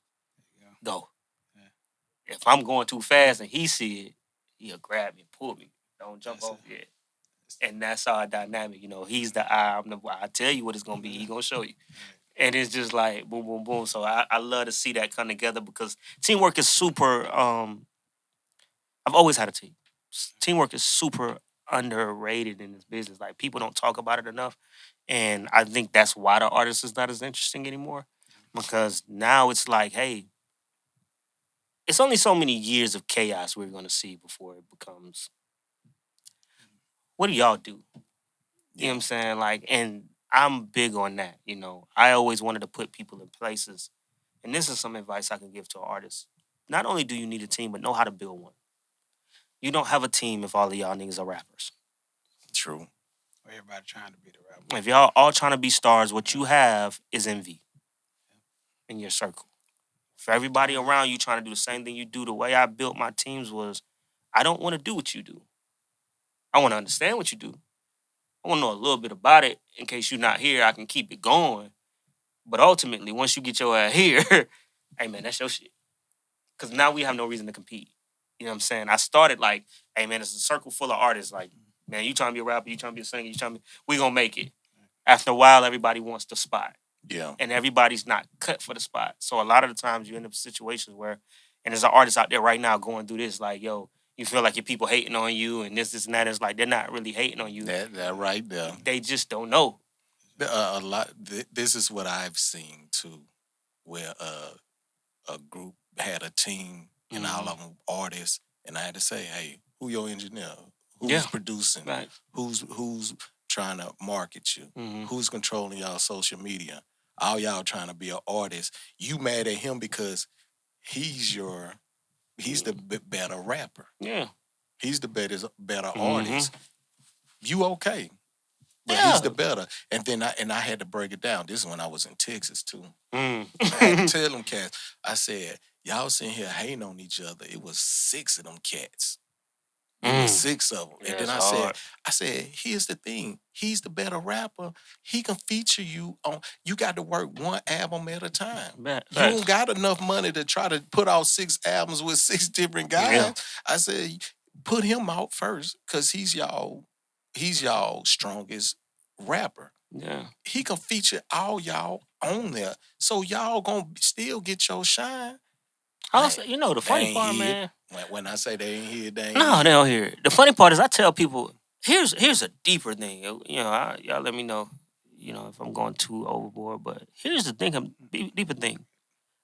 Go. Yeah. If I'm going too fast and he see it, he'll grab me and pull me. Don't jump off yet. And that's our dynamic. You know, he's the eye, I'm the I tell you what it's gonna be, he gonna show you. And it's just like boom, boom, boom. So I love to see that come together because teamwork is super I've always had a team. Teamwork is super underrated in this business. Like people don't talk about it enough. And I think that's why the artist is not as interesting anymore. Because now it's like, hey, it's only so many years of chaos we're gonna see before it becomes what do y'all do? You know what I'm saying? Like, and I'm big on that, you know. I always wanted to put people in places. And this is some advice I can give to an artist. Not only do you need a team, but know how to build one. You don't have a team if all of y'all niggas are rappers. True. Everybody trying to be the rapper. If y'all all trying to be stars, what you have is envy in your circle. For everybody around you trying to do the same thing you do, the way I built my teams was, I don't want to do what you do. I want to understand what you do. I want to know a little bit about it in case you're not here. I can keep it going. But ultimately, once you get your ass here, hey man, that's your shit. Because now we have no reason to compete. You know what I'm saying? I started like, hey man, it's a circle full of artists. Like, man, you trying to be a rapper, you trying to be a singer, you trying to be, we gonna make it. After a while, everybody wants the spot. Yeah. And everybody's not cut for the spot. So a lot of the times you end up in situations where, and there's an artist out there right now going through this, like, yo, you feel like your people hating on you and this, and that. It's like, they're not really hating on you. That right there. They just don't know. A lot. This is what I've seen too, where a group had a team and all of them artists, and I had to say, hey, who your engineer? Who's producing? Right. Who's trying to market you? Who's controlling y'all social media? All y'all trying to be an artist. You mad at him because he's the better rapper. Yeah. He's the better artist. You okay? But he's the better. And then I had to break it down. This is when I was in Texas too. I had to tell them cats. I said, y'all sitting here hating on each other. It was 6 of them cats. It was 6 of them. Yeah, and then I said, here's the thing. He's the better rapper. He can feature you on. You got to work one album at a time. You don't got enough money to try to put out 6 albums with 6 different guys. Yeah. I said, put him out first because he's y'all strongest rapper. Yeah. He can feature all y'all on there. So y'all gonna still get your shine. Also, you know, the funny part, man. When I say they ain't here, they ain't No, here. they don't hear it. The funny part is I tell people, here's a deeper thing. You know, y'all let me know, you know, if I'm going too overboard. But here's the thing, deeper thing.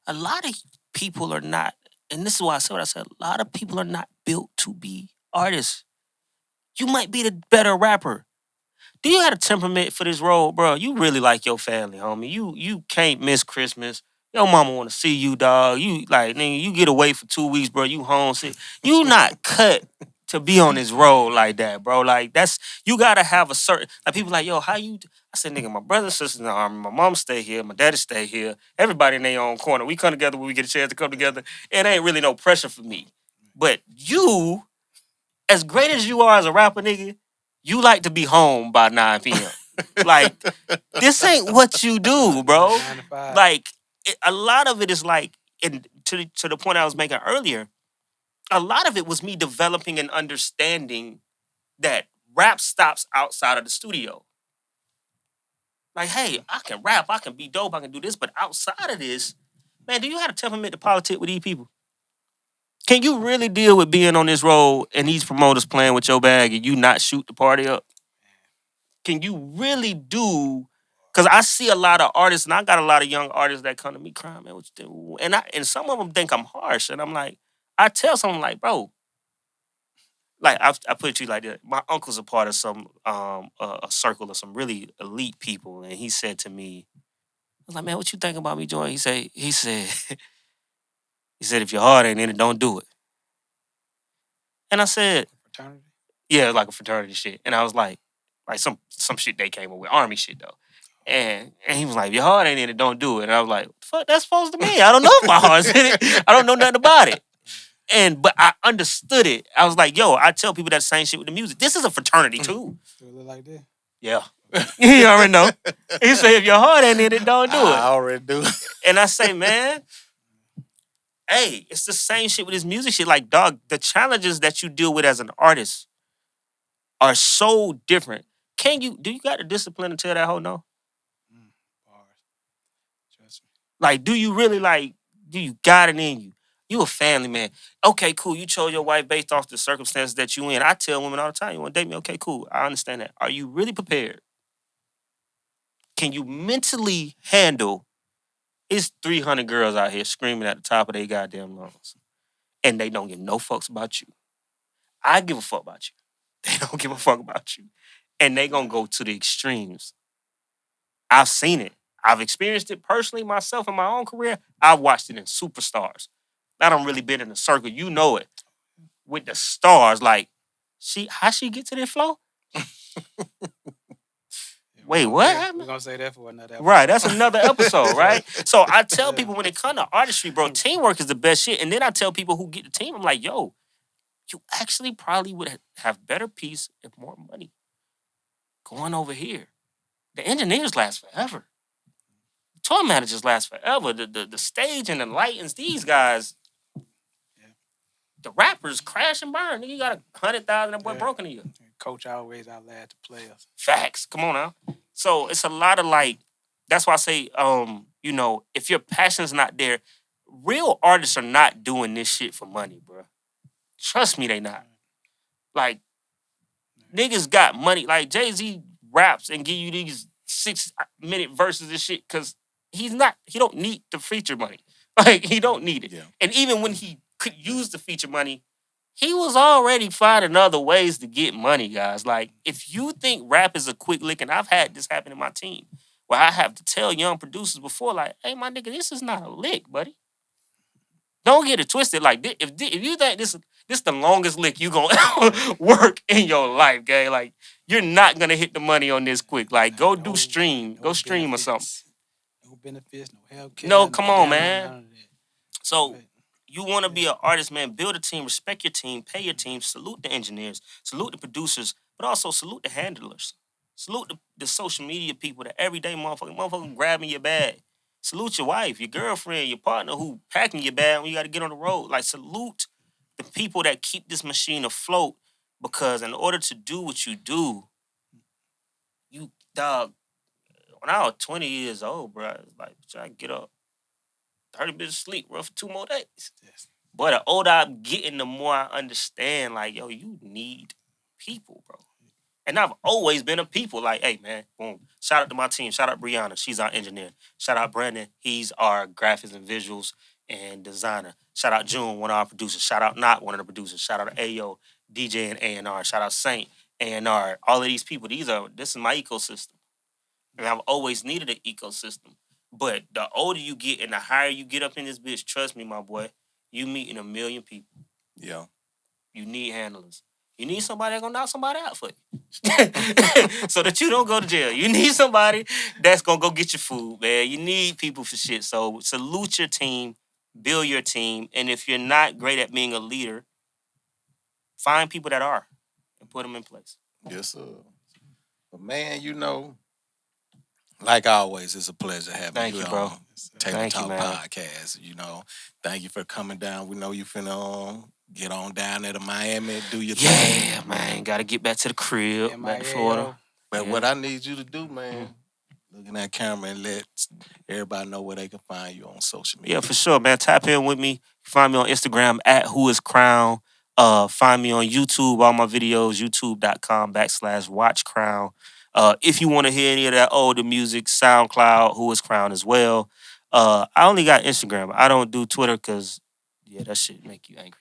A lot of people are not, and this is why I said what I said, a lot of people are not built to be artists. You might be the better rapper. Do you have a temperament for this role, bro? You really like your family, homie. You can't miss Christmas. Your mama want to see you, dog. You like, nigga, you get away for 2 weeks, bro. You homesick. You not cut to be on this role like that, bro. Like that's you gotta have a certain like people like, yo, how you? I said, nigga, my brother, sister in the army, my mom stay here, my daddy stay here. Everybody in their own corner. We come together when we get a chance to come together. It ain't really no pressure for me. But you, as great as you are as a rapper, nigga, you like to be home by 9 p.m. Like, this ain't what you do, bro. Like, a lot of it is like, and to the point I was making earlier, a lot of it was me developing and understanding that rap stops outside of the studio. Like, hey, I can rap, I can be dope, I can do this, but outside of this, man, do you have a temperament to politic with these people? Can you really deal with being on this road and these promoters playing with your bag and you not shoot the party up? Can you really do? Because I see a lot of artists, and I got a lot of young artists that come to me crying, man, what you do? And some of them think I'm harsh, and I'm like, I tell someone like, bro, like I put it to you like that. My uncle's a part of some a circle of some really elite people, and he said to me, I was like, man, what you think about me joining? He said, he said, if your heart ain't in it, don't do it. And I said, Fraternity. yeah, like a fraternity shit. And I was like some shit they came up with, army shit though. And he was like, if your heart ain't in it, don't do it. And I was like, fuck that's supposed to mean? I don't know if my heart's in it. I don't know nothing about it. But I understood it. I was like, yo, I tell people that same shit with the music. This is a fraternity too. Do it look like that? Yeah. You already know. He said, if your heart ain't in it, don't do it. I already do. And I say, man, hey, it's the same shit with this music shit. Like, dog, the challenges that you deal with as an artist are so different. Do you got the discipline to tell that hoe no? Bars. Trust me. Like, do you really do you got it in you? You a family man. Okay, cool. You chose your wife based off the circumstances that you in. I tell women all the time, you want to date me? Okay, cool. I understand that. Are you really prepared? Can you mentally handle it's 300 girls out here screaming at the top of their goddamn lungs and they don't give no fucks about you? I give a fuck about you. They don't give a fuck about you. And they gonna go to the extremes. I've seen it. I've experienced it personally myself in my own career. I've watched it in superstars. I don't really been in the circle. You know it. With the stars, like, how she get to this floor? Wait, what? We're gonna say that for another episode. Right, that's another episode, right? So I tell people when it comes to artistry, bro, teamwork is the best shit. And then I tell people who get the team, I'm like, yo, you actually probably would have better peace and more money going over here. The engineers last forever. The tour managers last forever. The stage and the lightings, these guys, the rappers crash and burn. Nigga, you got 100,000, that boy broken to you. Coach always outlast the players. Facts. Come on now. So it's a lot of that's why I say, if your passion's not there, real artists are not doing this shit for money, bro. Trust me, they not. Like, niggas got money. Like, Jay-Z raps and give you these 6-minute verses and shit because he don't need the feature money. Like, he don't need it. Yeah. And even when he could use the feature money, he was already finding other ways to get money, guys. Like, if you think rap is a quick lick, and I've had this happen in my team, where I have to tell young producers before, like, hey, my nigga, this is not a lick, buddy. Don't get it twisted. Like, if you think this the longest lick you gonna work in your life, gang, like, you're not gonna hit the money on this quick. Like, go do stream. Go stream or something. No benefits, no health care. No, come on, man. None of that. So, you want to be an artist, man, build a team, respect your team, pay your team, salute the engineers, salute the producers, but also salute the handlers. Salute the social media people, the everyday motherfucker grabbing your bag. Salute your wife, your girlfriend, your partner who packing your bag when you got to get on the road. Like, salute the people that keep this machine afloat, because in order to do what you do, dog, when I was 20 years old, bro, it's like, trying to get up 30 minutes of sleep, bro, for 2 more days. Yes. But the older I'm getting, the more I understand, like, yo, you need people, bro. And I've always been a people. Like, hey, man, boom. Shout out to my team. Shout out Brianna. She's our engineer. Shout out Brandon. He's our graphics and visuals and designer. Shout out June, one of our producers. Shout out Not, one of the producers. Shout out to Ayo, DJ and A&R. Shout out Saint, A&R. All of these people, this is my ecosystem. And I've always needed an ecosystem. But the older you get and the higher you get up in this bitch, trust me, my boy, you meeting a million people. Yeah. You need handlers. You need somebody that's gonna knock somebody out for you. So that you don't go to jail. You need somebody that's gonna go get your food, man. You need people for shit. So salute your team, build your team, and if you're not great at being a leader, find people that are and put them in place. Yes, sir. But man, like always, it's a pleasure having Thank you you, bro. on Tailor Thank you, Talk man. Podcast. Thank you for coming down. We know you finna get on down there to Miami, do your thing. Yeah, man. Gotta get back to the crib, back to Florida. But what I need you to do, man, look in that camera and let everybody know where they can find you on social media. Yeah, for sure, man. Tap in with me. Find me on Instagram at whoiscrown. Find me on YouTube, all my videos, youtube.com/watchcrown. If you want to hear any of that older music, SoundCloud, Who is Crown as well. I only got Instagram. I don't do Twitter because, yeah, that shit make you angry.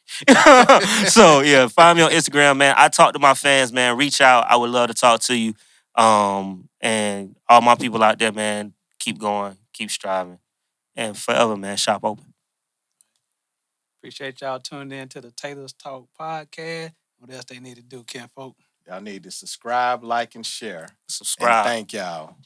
So, yeah, find me on Instagram, man. I talk to my fans, man. Reach out. I would love to talk to you. And all my people out there, man, keep going, keep striving. And forever, man, shop open. Appreciate y'all tuning in to the Taylor's Talk podcast. What else they need to do, Ken folk? Y'all need to subscribe, like, and share. And Subscribe. thank y'all.